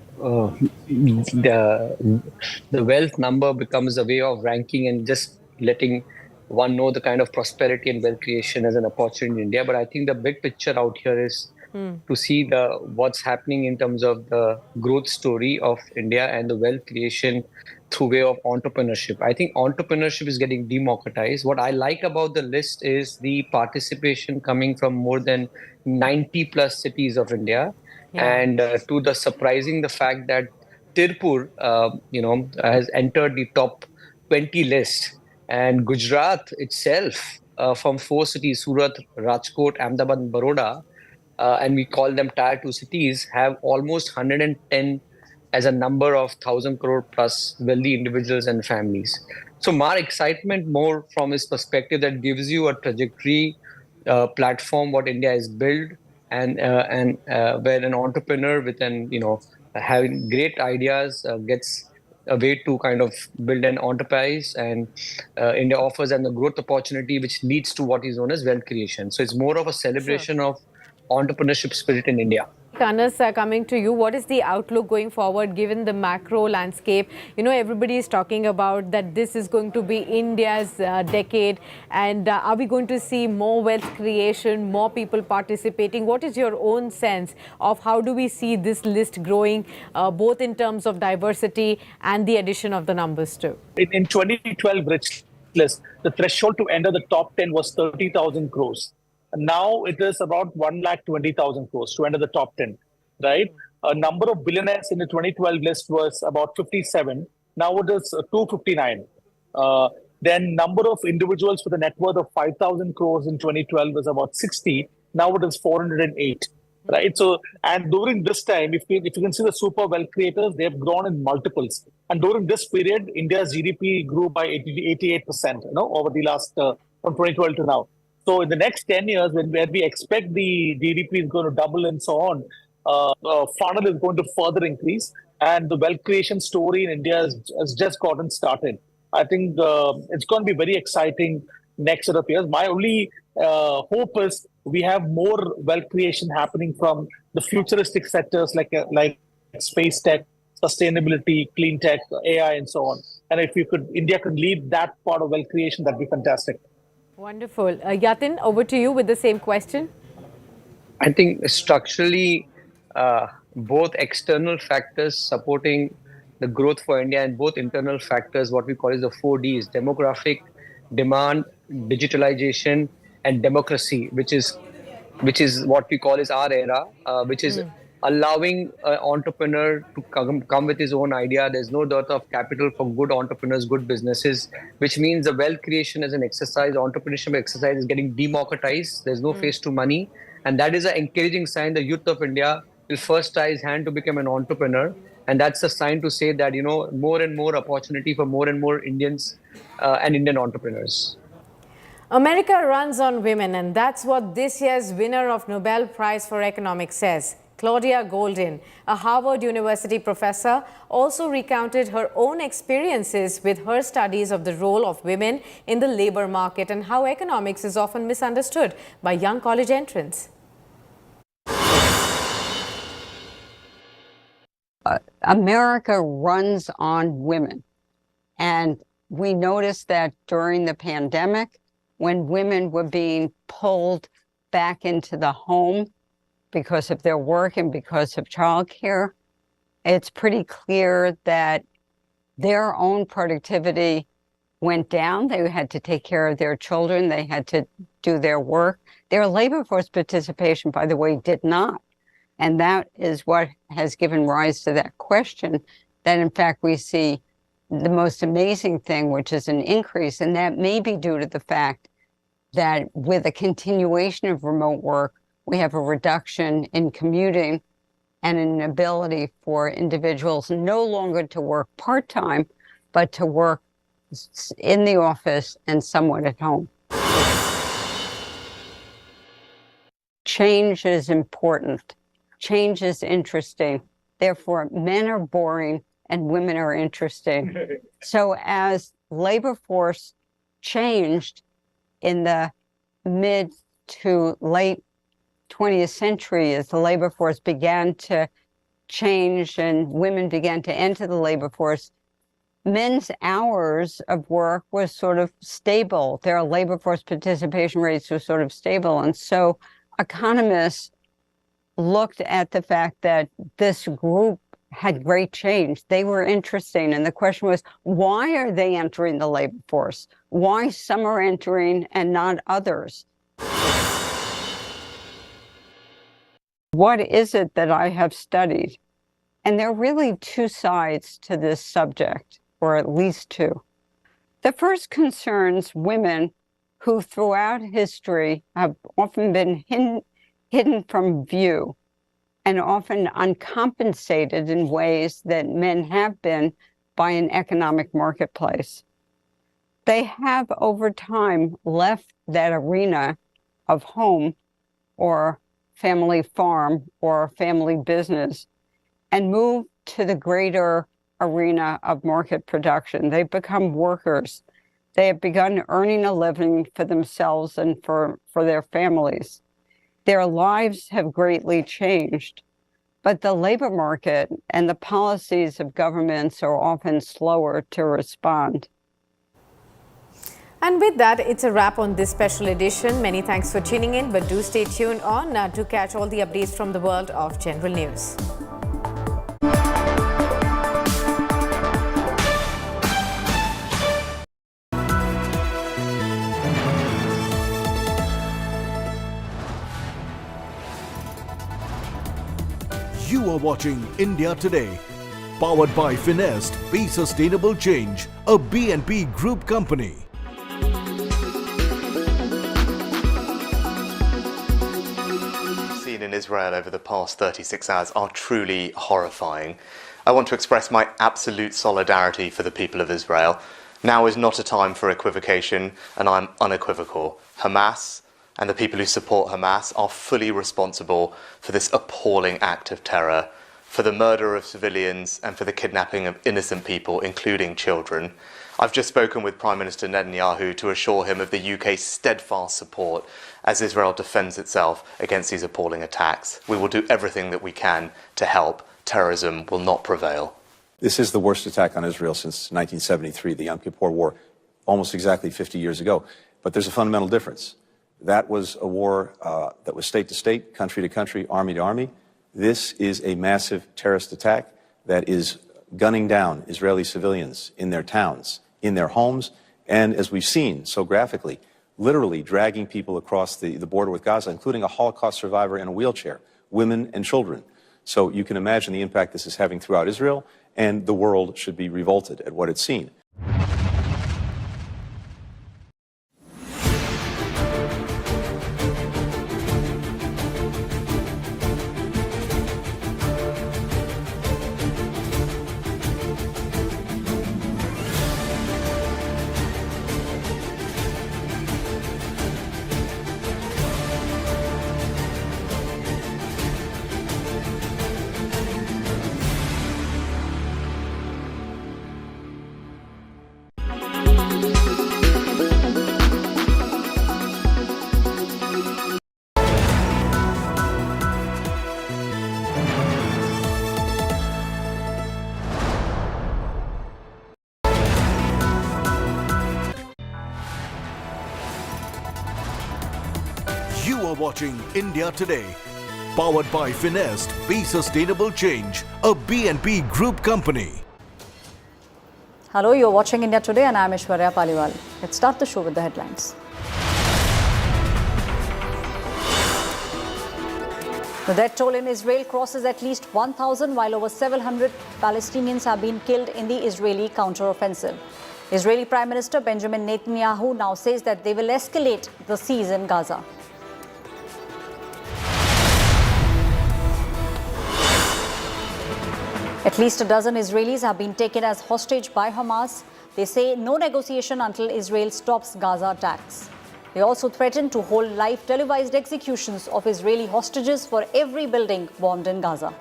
wealth number becomes a way of ranking and just letting one know the kind of prosperity and wealth creation as an opportunity in India. But I think the big picture out here is to see what's happening in terms of the growth story of India and the wealth creation through way of entrepreneurship. I think entrepreneurship is getting democratized. What I like about the list is the participation coming from more than 90 plus cities of India. And to the surprising the fact that Tirupur, has entered the top 20 list. And Gujarat itself, from 4 cities, Surat, Rajkot, Ahmedabad, and Baroda, and we call them Tier 2 cities, have almost 110 as a number of 1,000 crore plus wealthy individuals and families. So my excitement more from his perspective that gives you a trajectory platform what India has built and where an entrepreneur with having great ideas gets a way to kind of build an enterprise, and India offers them the growth opportunity which leads to what is known as wealth creation. So it's more of a celebration of entrepreneurship spirit in India. Anas, coming to you, what is the outlook going forward given the macro landscape? You know, everybody is talking about that this is going to be India's decade, and are we going to see more wealth creation, more people participating? What is your own sense of how do we see this list growing, both in terms of diversity and the addition of the numbers too? In 2012 rich list, the threshold to enter the top 10 was 30,000 crores. Now it is about 1,20,000 crores to enter the top 10, right? A number of billionaires in the 2012 list was about 57. Now it is 259. Then number of individuals with a net worth of 5,000 crores in 2012 was about 60. Now it is 408, right? So, and during this time, if you can see the super wealth creators, they have grown in multiples. And during this period, India's GDP grew by 88%, over the last, from 2012 to now. So in the next 10 years, where we expect the GDP is going to double and so on, funnel is going to further increase. And the wealth creation story in India has just gotten started. I think it's going to be very exciting next set of years. My only hope is we have more wealth creation happening from the futuristic sectors like space tech, sustainability, clean tech, AI, and so on. And if India could lead that part of wealth creation, that'd be fantastic. Wonderful. Yatin, over to you with the same question. I think structurally, both external factors supporting the growth for India and both internal factors, what we call is the 4Ds, demographic, demand, digitalization, and democracy, which is what we call is our era, which is allowing an entrepreneur to come with his own idea. There's no dearth of capital for good entrepreneurs, good businesses, which means the wealth creation as an exercise, entrepreneurship exercise is getting democratized. There's no face to money. And that is an encouraging sign the youth of India will first try his hand to become an entrepreneur. And that's a sign to say that, more and more opportunity for more and more Indians and Indian entrepreneurs. America runs on women, and that's what this year's winner of Nobel Prize for Economics says. Claudia Goldin, a Harvard University professor, also recounted her own experiences with her studies of the role of women in the labor market and how economics is often misunderstood by young college entrants. America runs on women. And we noticed that during the pandemic, when women were being pulled back into the home because of their work and because of childcare, it's pretty clear that their own productivity went down. They had to take care of their children. They had to do their work. Their labor force participation, by the way, did not. And that is what has given rise to that question, that in fact we see the most amazing thing, which is an increase, and that may be due to the fact that with a continuation of remote work, we have a reduction in commuting and an ability for individuals no longer to work part-time, but to work in the office and somewhat at home. Change is important. Change is interesting. Therefore, men are boring and women are interesting. So as labor force changed in the mid to late 20th century, as the labor force began to change and women began to enter the labor force, men's hours of work was sort of stable. Their labor force participation rates were sort of stable. And so economists looked at the fact that this group had great change. They were interesting. And the question was, why are they entering the labor force? Why some are entering and not others? What is it that I have studied? And there are really two sides to this subject, or at least two. The first concerns women who throughout history have often been hidden from view and often uncompensated in ways that men have been by an economic marketplace. They have over time left that arena of home or family farm or family business and moved to the greater arena of market production. They've become workers. They have begun earning a living for themselves and for their families. Their lives have greatly changed. But the labor market and the policies of governments are often slower to respond. And with that, it's a wrap on this special edition. Many thanks for tuning in, but do stay tuned on to catch all the updates from the world of general news. You are watching India Today, powered by Finest, Be Sustainable Change, a BNP Group company. Seen in Israel over the past 36 hours are truly horrifying. I want to express my absolute solidarity for the people of Israel. Now is not a time for equivocation, and I'm unequivocal. Hamas and the people who support Hamas are fully responsible for this appalling act of terror, for the murder of civilians and for the kidnapping of innocent people, including children. I've just spoken with Prime Minister Netanyahu to assure him of the UK's steadfast support as Israel defends itself against these appalling attacks. We will do everything that we can to help. Terrorism will not prevail. This is the worst attack on Israel since 1973, the Yom Kippur War, almost exactly 50 years ago. But there's a fundamental difference. That was a war that was state to state, country to country, army to army. This is a massive terrorist attack that is gunning down Israeli civilians in their towns, in their homes, and as we've seen so graphically, literally dragging people across the border with Gaza, including a Holocaust survivor in a wheelchair, women and children. So you can imagine the impact this is having throughout Israel, and the world should be revolted at what it's seen. You are watching India Today, powered by Finest, Be Sustainable Change, a BNP Group company. Hello, you're watching India Today and I'm Aishwarya Paliwal. Let's start the show with the headlines. The death toll in Israel crosses at least 1,000, while over 700 Palestinians have been killed in the Israeli counteroffensive. Israeli Prime Minister Benjamin Netanyahu now says that they will escalate the siege in Gaza. At least a dozen Israelis have been taken as hostage by Hamas. They say no negotiation until Israel stops Gaza attacks. They also threaten to hold live televised executions of Israeli hostages for every building bombed in Gaza.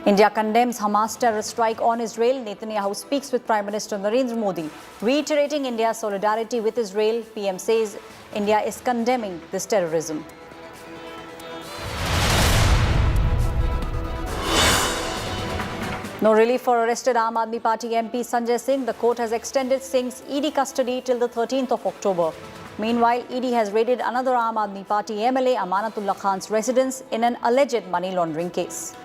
India condemns Hamas terror strike on Israel. Netanyahu speaks with Prime Minister Narendra Modi, reiterating India's solidarity with Israel. PM says India is condemning this terrorism. No relief for arrested Aam Aadmi Party MP Sanjay Singh. The court has extended Singh's ED custody till the 13th of October. Meanwhile, ED has raided another Aam Aadmi Party MLA, Amanatullah Khan's residence in an alleged money laundering case.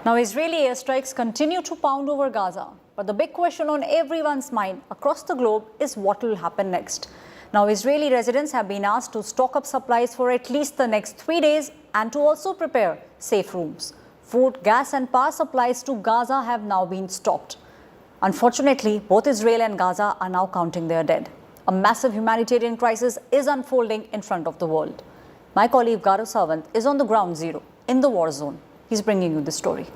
Now, Israeli airstrikes continue to pound over Gaza. But the big question on everyone's mind across the globe is what will happen next. Now, Israeli residents have been asked to stock up supplies for at least the next 3 days and to also prepare safe rooms. Food, gas and power supplies to Gaza have now been stopped. Unfortunately, both Israel and Gaza are now counting their dead. A massive humanitarian crisis is unfolding in front of the world. My colleague Gaurav Sawant is on the ground zero in the war zone. He's bringing you the story.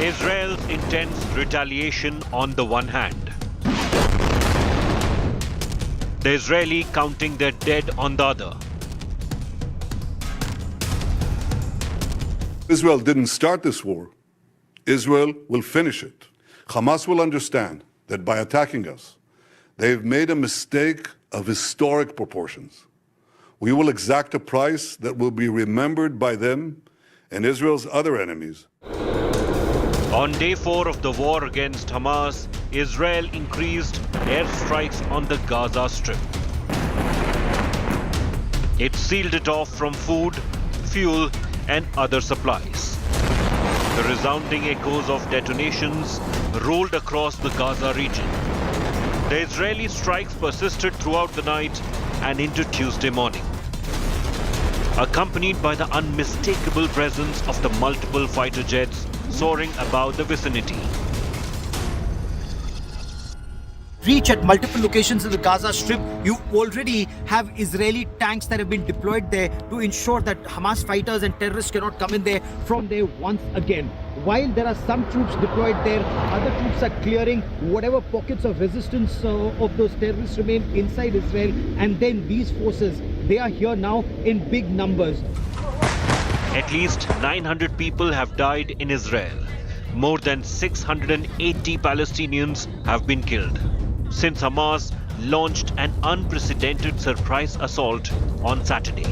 Israel's intense retaliation on the one hand, the Israeli counting their dead on the other. Israel didn't start this war. Israel will finish it. Hamas will understand that by attacking us, they've made a mistake of historic proportions. We will exact a price that will be remembered by them and Israel's other enemies. On day 4 of the war against Hamas, Israel increased airstrikes on the Gaza Strip. It sealed it off from food, fuel, and other supplies. The resounding echoes of detonations rolled across the Gaza region. The Israeli strikes persisted throughout the night and into Tuesday morning, accompanied by the unmistakable presence of the multiple fighter jets soaring above the vicinity. Reach at multiple locations in the Gaza Strip. You already have Israeli tanks that have been deployed there to ensure that Hamas fighters and terrorists cannot come in there from there once again. While there are some troops deployed there, other troops are clearing whatever pockets of resistance of those terrorists remain inside Israel. And then these forces, they are here now in big numbers. At least 900 people have died in Israel. More than 680 Palestinians have been killed since Hamas launched an unprecedented surprise assault on Saturday.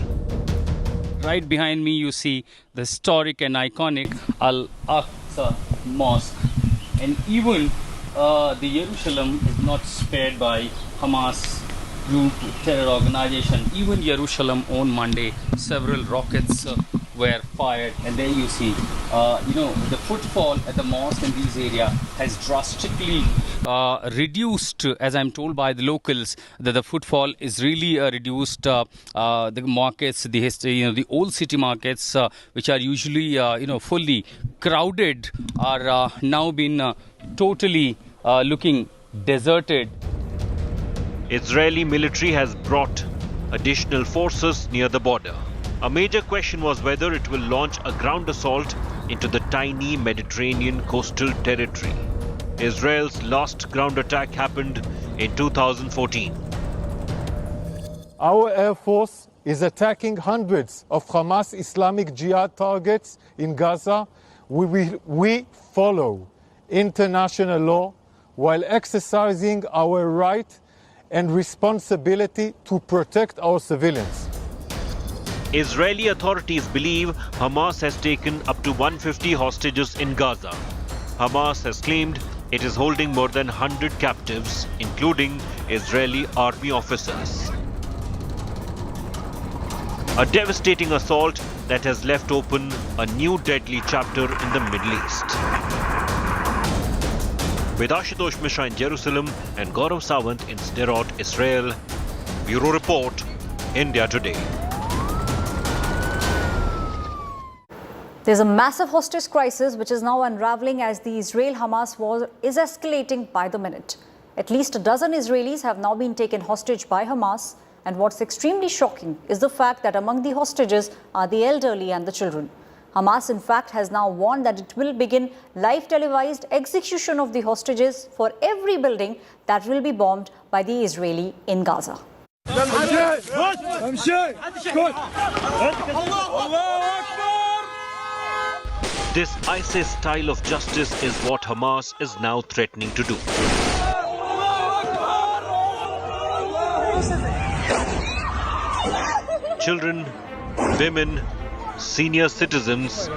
Right behind me you see the historic and iconic Al-Aqsa Mosque, and even the Jerusalem is not spared by Hamas group terror organization. Even Jerusalem on Monday, several rockets were fired, and there you see, the footfall at the mosque in this area has drastically reduced, as I'm told by the locals, that the footfall is really reduced. The markets, the old city markets, which are usually, fully crowded, are now been totally looking deserted. Israeli military has brought additional forces near the border. A major question was whether it will launch a ground assault into the tiny Mediterranean coastal territory. Israel's last ground attack happened in 2014. Our Air Force is attacking hundreds of Hamas Islamic Jihad targets in Gaza. We follow international law while exercising our right and responsibility to protect our civilians. Israeli authorities believe Hamas has taken up to 150 hostages in Gaza. Hamas has claimed it is holding more than 100 captives, including Israeli army officers. A devastating assault that has left open a new deadly chapter in the Middle East. With Ashutosh Mishra in Jerusalem and Gaurav Sawant in Sderot, Israel, Bureau Report, India Today. There's a massive hostage crisis which is now unraveling as the Israel-Hamas war is escalating by the minute. At least a dozen Israelis have now been taken hostage by Hamas, and what's extremely shocking is the fact that among the hostages are the elderly and the children. Hamas, in fact, has now warned that it will begin live televised execution of the hostages for every building that will be bombed by the Israeli in Gaza. This ISIS style of justice is what Hamas is now threatening to do. Children, women, senior citizens,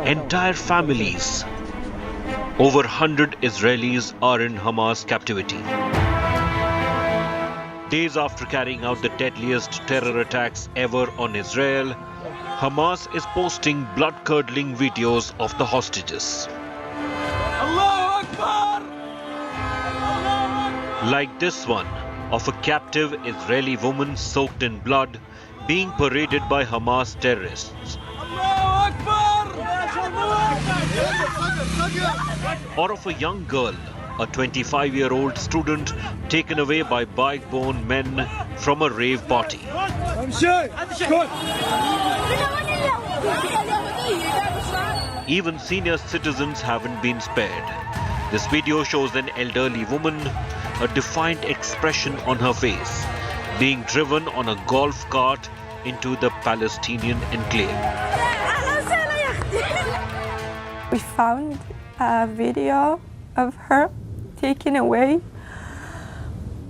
entire families. Over 100 Israelis are in Hamas captivity. Days after carrying out the deadliest terror attacks ever on Israel, Hamas is posting blood-curdling videos of the hostages. Like this one of a captive Israeli woman soaked in blood being paraded by Hamas terrorists. Or of a young girl, a 25-year-old student taken away by bike-borne men from a rave party. Even senior citizens haven't been spared. This video shows an elderly woman, a defiant expression on her face, being driven on a golf cart into the Palestinian enclave. We found a video of her taken away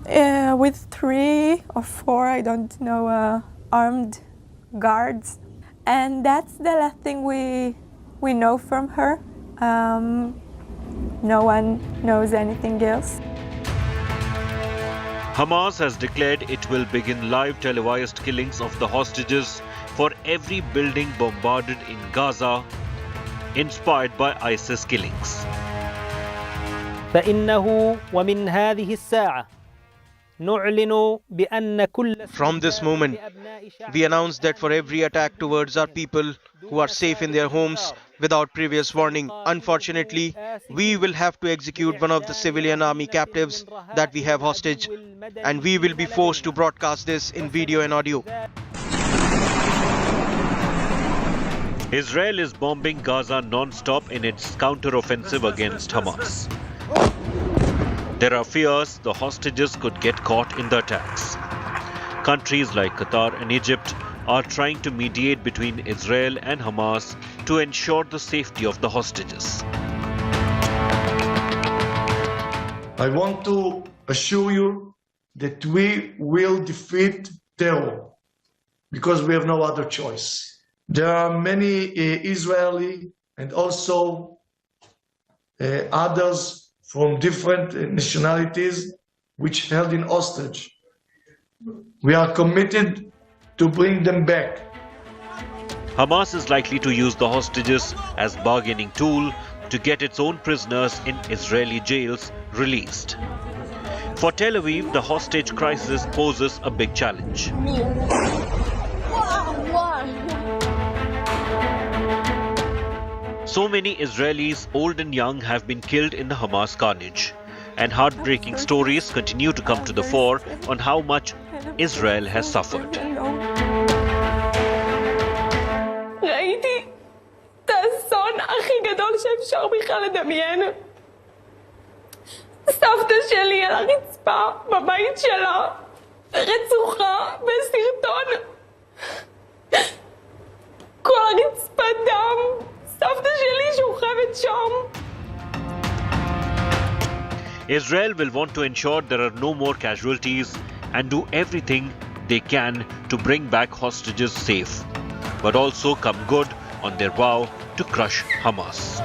with 3 or 4, I don't know, armed guards. And that's the last thing we know from her. No one knows anything else. Hamas has declared it will begin live televised killings of the hostages for every building bombarded in Gaza, inspired by ISIS killings. فإنه ومن هذه الساعة نعلن بأن كل From this moment, we announce that for every attack towards our people who are safe in their homes without previous warning, unfortunately, we will have to execute one of the civilian army captives that we have hostage, and we will be forced to broadcast this in video and audio. Israel is bombing Gaza non-stop in its counter-offensive against Hamas. There are fears the hostages could get caught in the attacks. Countries like Qatar and Egypt are trying to mediate between Israel and Hamas to ensure the safety of the hostages. I want to assure you that we will defeat terror because we have no other choice. There are many Israeli and also others from different nationalities which held in hostage. We are committed to bring them back. Hamas is likely to use the hostages as bargaining tool to get its own prisoners in Israeli jails released. For Tel Aviv, the hostage crisis poses a big challenge. So many Israelis, old and young, have been killed in the Hamas carnage, and heartbreaking stories continue to come to the fore on how much Israel has suffered. ראיתי את האסון הכי גדול שאפשר בכלל לדמיין. סבתא שלי על הרצפה בבית שלה, רצוחה בסרטון. כל הרצפה דם. סבתא שלי שוכבת שם. Israel will want to ensure there are no more casualties and do everything they can to bring back hostages safe, but also come good on their vow to crush Hamas.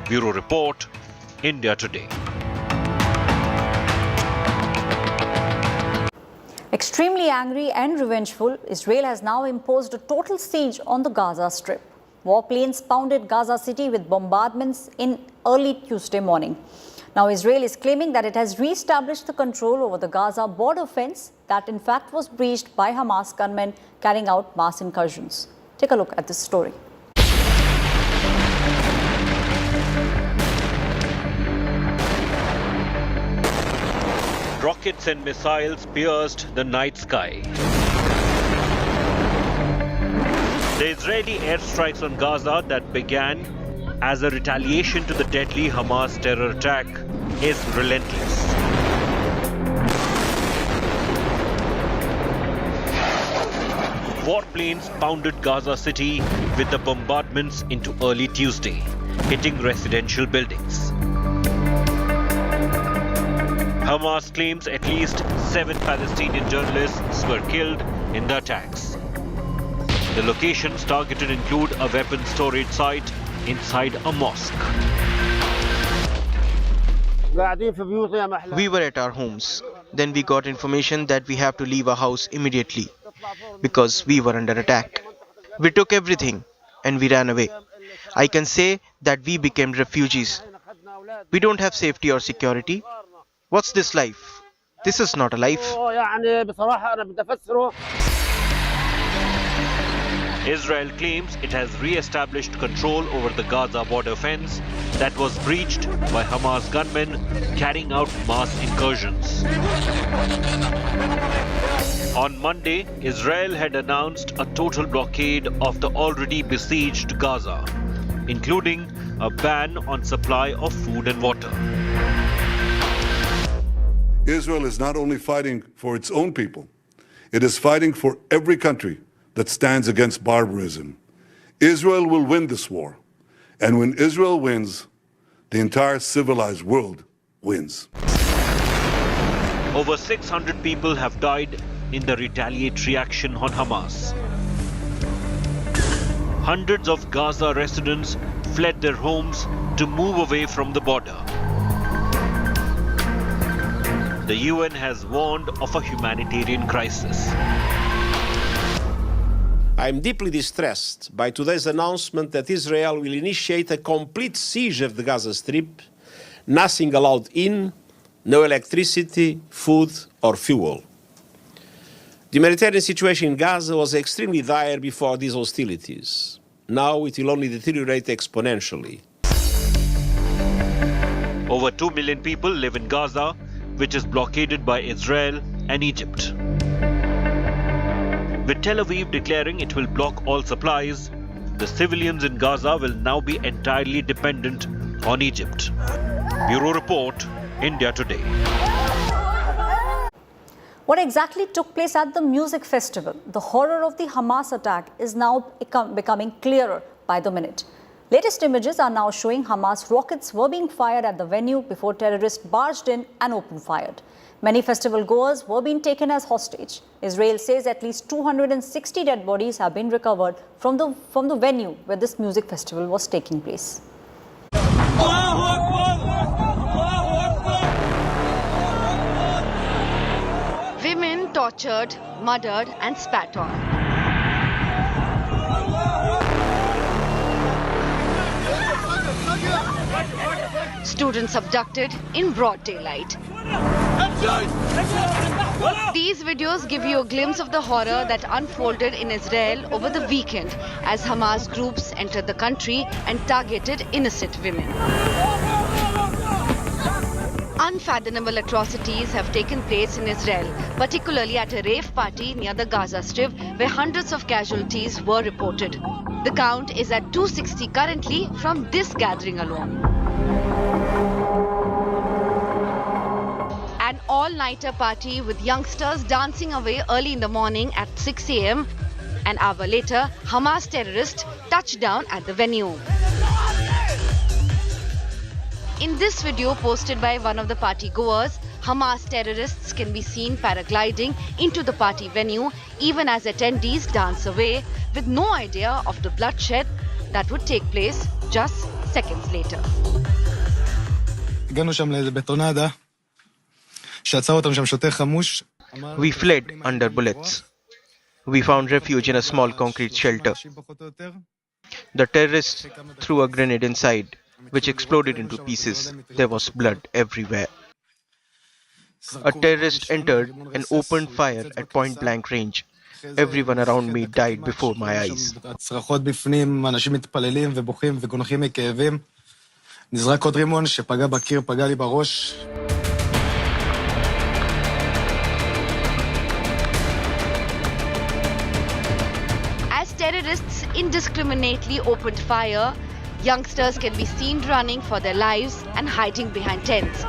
Bureau Report, India Today. Extremely angry and revengeful, Israel has now imposed a total siege on the Gaza Strip. Warplanes pounded Gaza City with bombardments in early Tuesday morning. Now Israel is claiming that it has re-established the control over the Gaza border fence that in fact was breached by Hamas gunmen carrying out mass incursions. Take a look at this story. Rockets and missiles pierced the night sky. The Israeli airstrikes on Gaza that began as a retaliation to the deadly Hamas terror attack is relentless. Warplanes pounded Gaza City with the bombardments into early Tuesday, hitting residential buildings. Hamas claims at least 7 Palestinian journalists were killed in the attacks. The locations targeted include a weapon storage site inside a mosque. We were at our homes. Then we got information that we have to leave our house immediately because we were under attack. We took everything and we ran away. I can say that we became refugees. We don't have safety or security. What's this life? This is not a life. Israel claims it has re-established control over the Gaza border fence that was breached by Hamas gunmen carrying out mass incursions. On Monday, Israel had announced a total blockade of the already besieged Gaza, including a ban on supply of food and water. Israel is not only fighting for its own people, it is fighting for every country that stands against barbarism. Israel will win this war. And when Israel wins, the entire civilized world wins. Over 600 people have died in the retaliatory action on Hamas. Hundreds of Gaza residents fled their homes to move away from the border. The UN has warned of a humanitarian crisis. I am deeply distressed by today's announcement that Israel will initiate a complete siege of the Gaza Strip, nothing allowed in, no electricity, food or fuel. The humanitarian situation in Gaza was extremely dire before these hostilities. Now it will only deteriorate exponentially. Over 2 million people live in Gaza, which is blockaded by Israel and Egypt. With Tel Aviv declaring it will block all supplies, the civilians in Gaza will now be entirely dependent on Egypt. Bureau Report, India Today. What exactly took place at the music festival? The horror of the Hamas attack is now becoming clearer by the minute. Latest images are now showing Hamas rockets were being fired at the venue before terrorists barged in and opened fire. Many festival goers were being taken as hostage. Israel says at least 260 dead bodies have been recovered from the venue where this music festival was taking place. Women tortured, murdered and spat on. Students abducted in broad daylight. These videos give you a glimpse of the horror that unfolded in Israel over the weekend as Hamas groups entered the country and targeted innocent women. Unfathomable atrocities have taken place in Israel, particularly at a rave party near the Gaza Strip, where hundreds of casualties were reported. The count is at 260 currently from this gathering alone. An all-nighter party with youngsters dancing away early in the morning at 6 a.m. An hour later, Hamas terrorists touched down at the venue. In this video posted by one of the party goers, Hamas terrorists can be seen paragliding into the party venue even as attendees dance away with no idea of the bloodshed that would take place just seconds later. We fled under bullets. We found refuge in a small concrete shelter. The terrorists threw a grenade inside, which exploded into pieces. There was blood everywhere. A terrorist entered and opened fire at point-blank range. Everyone around me died before my eyes. As terrorists indiscriminately opened fire, youngsters can be seen running for their lives and hiding behind tents.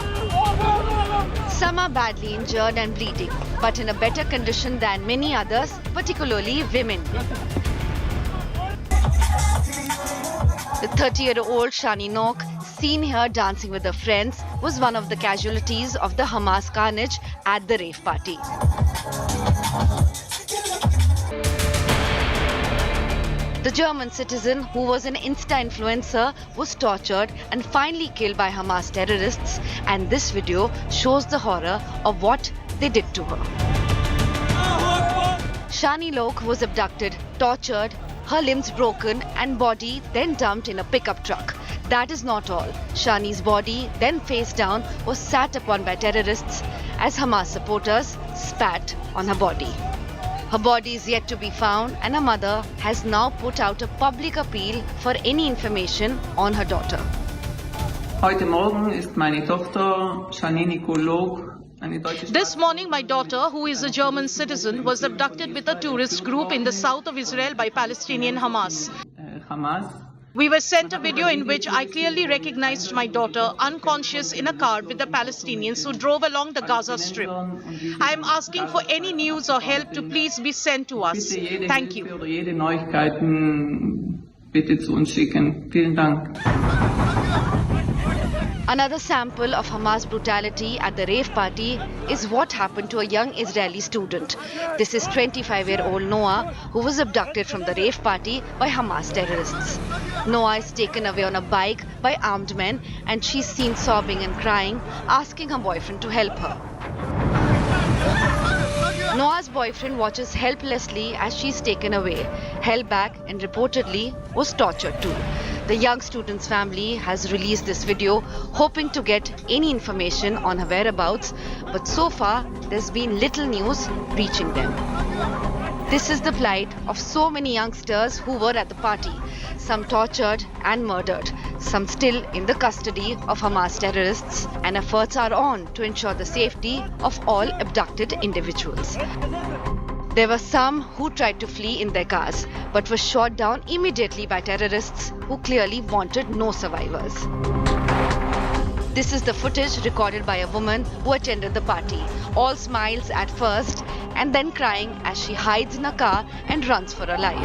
Some are badly injured and bleeding, but in a better condition than many others, particularly women. The 30-year-old Shani Nok, seen here dancing with her friends, was one of the casualties of the Hamas carnage at the rave party. The German citizen, who was an Insta-influencer, was tortured and finally killed by Hamas terrorists, and this video shows the horror of what they did to her. Shani Lok was abducted, tortured, her limbs broken and body then dumped in a pickup truck. That is not all. Shani's body, then face down, was sat upon by terrorists as Hamas supporters spat on her body. Her body is yet to be found, and her mother has now put out a public appeal for any information on her daughter. Heute Morgen ist meine Tochter Janine Kolog. This morning, my daughter, who is a German citizen, was abducted with a tourist group in the south of Israel by Palestinian Hamas. We were sent a video in which I clearly recognized my daughter unconscious in a car with the Palestinians who drove along the Gaza Strip. I am asking for any news or help to please be sent to us. Thank you. Für jede Neuigkeiten bitte zu uns schicken. Vielen Dank. Another sample of Hamas brutality at the rave party is what happened to a young Israeli student. This is 25-year-old Noah, who was abducted from the rave party by Hamas terrorists. Noah is taken away on a bike by armed men, and she's seen sobbing and crying, asking her boyfriend to help her. Noah's boyfriend watches helplessly as she's taken away, held back, and reportedly was tortured too. The young student's family has released this video, hoping to get any information on her whereabouts, but so far there's been little news reaching them. This is the plight of so many youngsters who were at the party, some tortured and murdered, some still in the custody of Hamas terrorists, and efforts are on to ensure the safety of all abducted individuals. There were some who tried to flee in their cars, but were shot down immediately by terrorists who clearly wanted no survivors. This is the footage recorded by a woman who attended the party, all smiles at first and then crying as she hides in a car and runs for her life.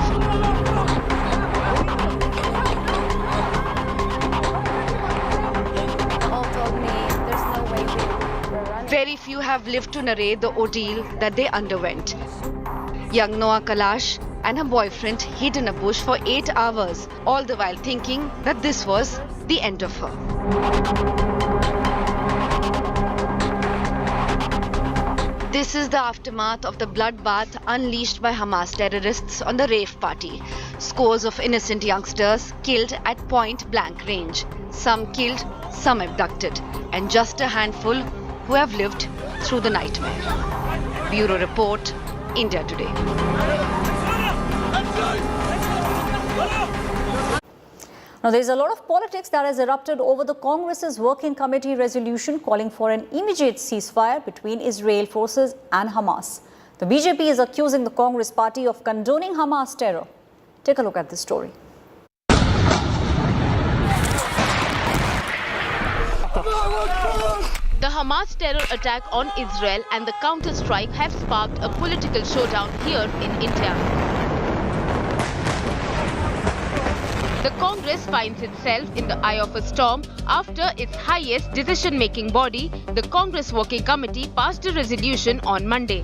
Very few have lived to narrate the ordeal that they underwent. Young Noah Kalash and her boyfriend hid in a bush for 8 hours, all the while thinking that this was the end of her. This is the aftermath of the bloodbath unleashed by Hamas terrorists on the rave party. Scores of innocent youngsters killed at point-blank range. Some killed, some abducted, and just a handful who have lived through the nightmare. Bureau Report, India Today. Now, there is a lot of politics that has erupted over the Congress's Working Committee resolution calling for an immediate ceasefire between Israel forces and Hamas. The BJP is accusing the Congress party of condoning Hamas terror. Take a look at this story. The Hamas terror attack on Israel and the counter-strike have sparked a political showdown here in India. The Congress finds itself in the eye of a storm after its highest decision-making body, the Congress Working Committee, passed a resolution on Monday.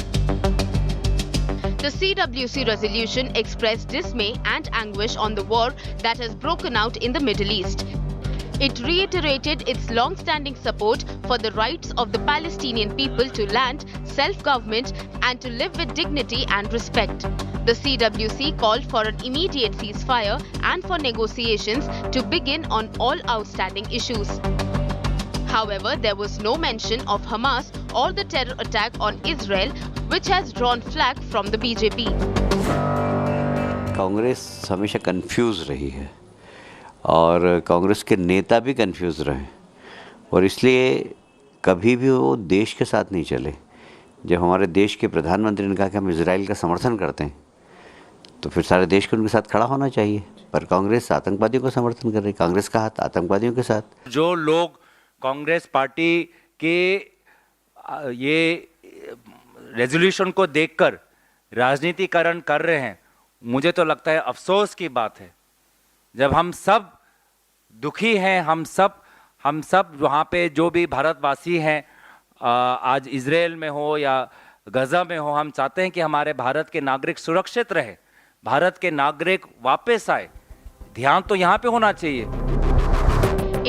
The CWC resolution expressed dismay and anguish on the war that has broken out in the Middle East. It reiterated its long-standing support for the rights of the Palestinian people to land, self-government, and to live with dignity and respect. The CWC called for an immediate ceasefire and for negotiations to begin on all outstanding issues. However, there was no mention of Hamas or the terror attack on Israel, which has drawn flack from the BJP. Congress हमेशा confuse रही है और कांग्रेस के नेता भी confuse रहे और इसलिए कभी भी वो देश के साथ नहीं चले। जब हमारे देश के प्रधानमंत्री ने कहा कि हम इजराइल का समर्थन करते हैं तो फिर सारे देश को उनके साथ खड़ा होना चाहिए, पर कांग्रेस आतंकवादियों का समर्थन कर रही। कांग्रेस का हाथ आतंकवादियों के साथ। जो लोग कांग्रेस पार्टी के ये रेजोल्यूशन को देखकर राजनीतिकरण कर रहे हैं, मुझे तो लगता है अफसोस की बात है। जब हम सब दुखी हैं, हम सब वहाँ पे जो भी भारतवासी हैं, आज इजराइल में हो या गजा में हो, हम चाहते हैं कि हमारे भारत के नागरिक सुरक्षित रहे, भारत के नागरिक वापस आए। ध्यान तो यहाँ पे होना चाहिए।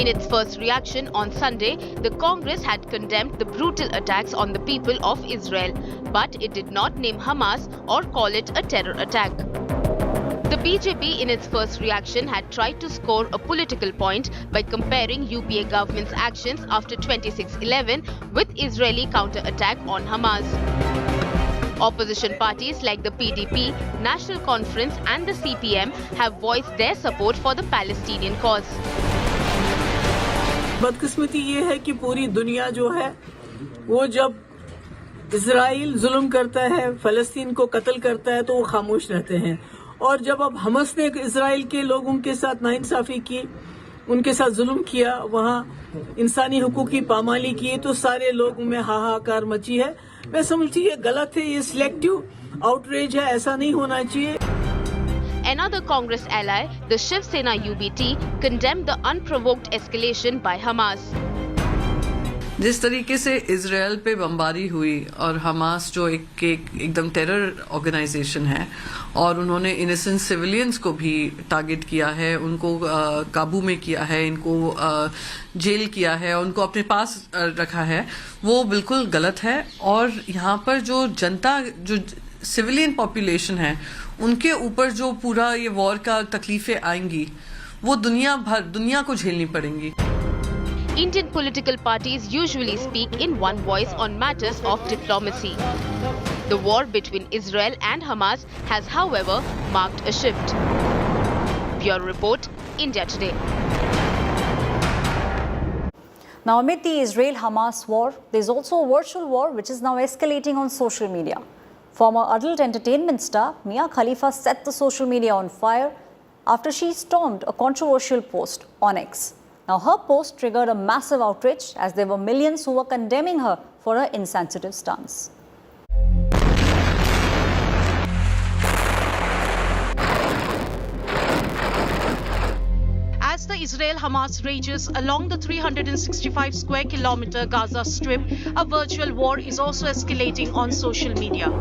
In its first reaction on Sunday, the Congress had condemned the brutal attacks on the people of Israel, but it did not name Hamas or call it a terror attack. The BJP in its first reaction had tried to score a political point by comparing UPA government's actions after 26/11 with Israeli counter-attack on Hamas. Opposition parties like the PDP, National Conference and the CPM have voiced their support for the Palestinian cause. बदकिस्मती ये है कि पूरी दुनिया जो है वो जब इजराइल जुल्म करता है, फ़लस्तीन को कत्ल करता है तो वो खामोश रहते हैं, और जब अब हमास ने इजराइल के लोगों के साथ नाइंसाफी की, उनके साथ जुल्म किया, वहाँ इंसानी हुकूक की पामाली की, तो सारे लोगों में हाहाकार मची है। मैं समझती ये गलत है, ये सिलेक्टिव आउटरेज है, ऐसा नहीं होना चाहिए। Another Congress ally, the Shiv Sena UBT, condemned the unprovoked escalation by Hamas. जिस तरीके से इजराइल पे बमबारी हुई और हमास जो एकदम टेरर ऑर्गेनाइजेशन है और उन्होंने इनोसेंट सिविलियंस को भी टारगेट किया है, उनको काबू में किया है, इनको जेल किया है, उनको अपने पास रखा है, वो बिल्कुल गलत है। और यहाँ पर जो जनता, जो सिविलियन पॉपुलेशन है, उनके ऊपर जो पूरा ये वॉर का तकलीफें आएंगी वो दुनिया को झेलनी पड़ेंगी। Indian political parties usually speak in one voice on matters of diplomacy. The war between Israel and Hamas has, however, marked a shift. Bureau Report, India Today. Now, amid the Israel-Hamas war, there is also a virtual war which is now escalating on social media. Former adult entertainment star Mia Khalifa set the social media on fire after she stormed a controversial post on X. Now, her post triggered a massive outrage as there were millions who were condemning her for her insensitive stance. As the Israel-Hamas rages along the 365 square kilometer Gaza Strip, a virtual war is also escalating on social media.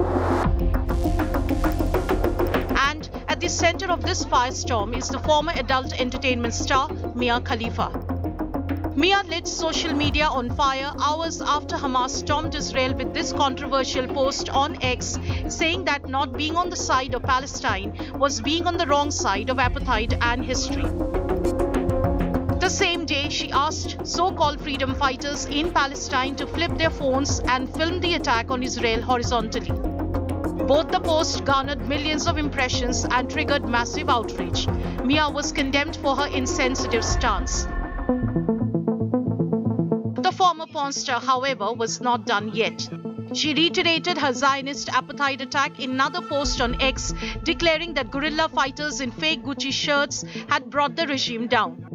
And at the center of this firestorm is the former adult entertainment star Mia Khalifa. Mia lit social media on fire hours after Hamas stormed Israel with this controversial post on X, saying that not being on the side of Palestine was being on the wrong side of apartheid and history. The same day, she asked so-called freedom fighters in Palestine to flip their phones and film the attack on Israel horizontally. Both the posts garnered millions of impressions and triggered massive outrage. Mia was condemned for her insensitive stance. The former porn star, however, was not done yet. She reiterated her Zionist apartheid attack in another post on X, declaring that guerrilla fighters in fake Gucci shirts had brought the regime down.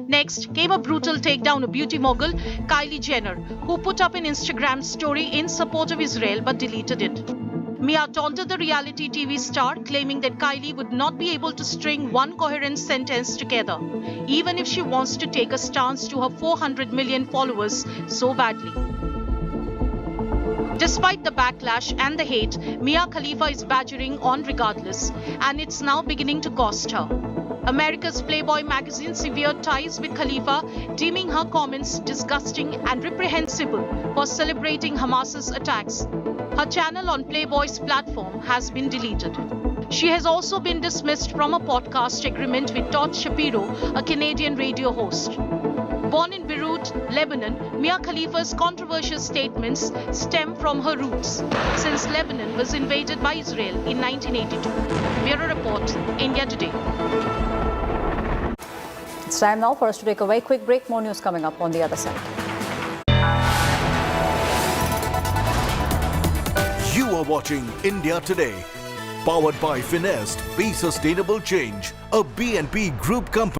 Next came a brutal takedown of beauty mogul Kylie Jenner, who put up an Instagram story in support of Israel but deleted it. Mia taunted the reality TV star, claiming that Kylie would not be able to string one coherent sentence together, even if she wants to take a stance to her 400 million followers so badly. Despite the backlash and the hate, Mia Khalifa is badgering on regardless, and it's now beginning to cost her. America's Playboy magazine severed ties with Khalifa, deeming her comments disgusting and reprehensible for celebrating Hamas's attacks. Her channel on Playboy's platform has been deleted. She has also been dismissed from a podcast agreement with Todd Shapiro, a Canadian radio host. Born in Beirut, Lebanon, Mia Khalifa's controversial statements stem from her roots, since Lebanon was invaded by Israel in 1982. Bureau Report, India Today. It's time now for us to take a very quick break. More news coming up on the other side. You are watching India Today, powered by Finest, Be Sustainable Change, a BNP Group company.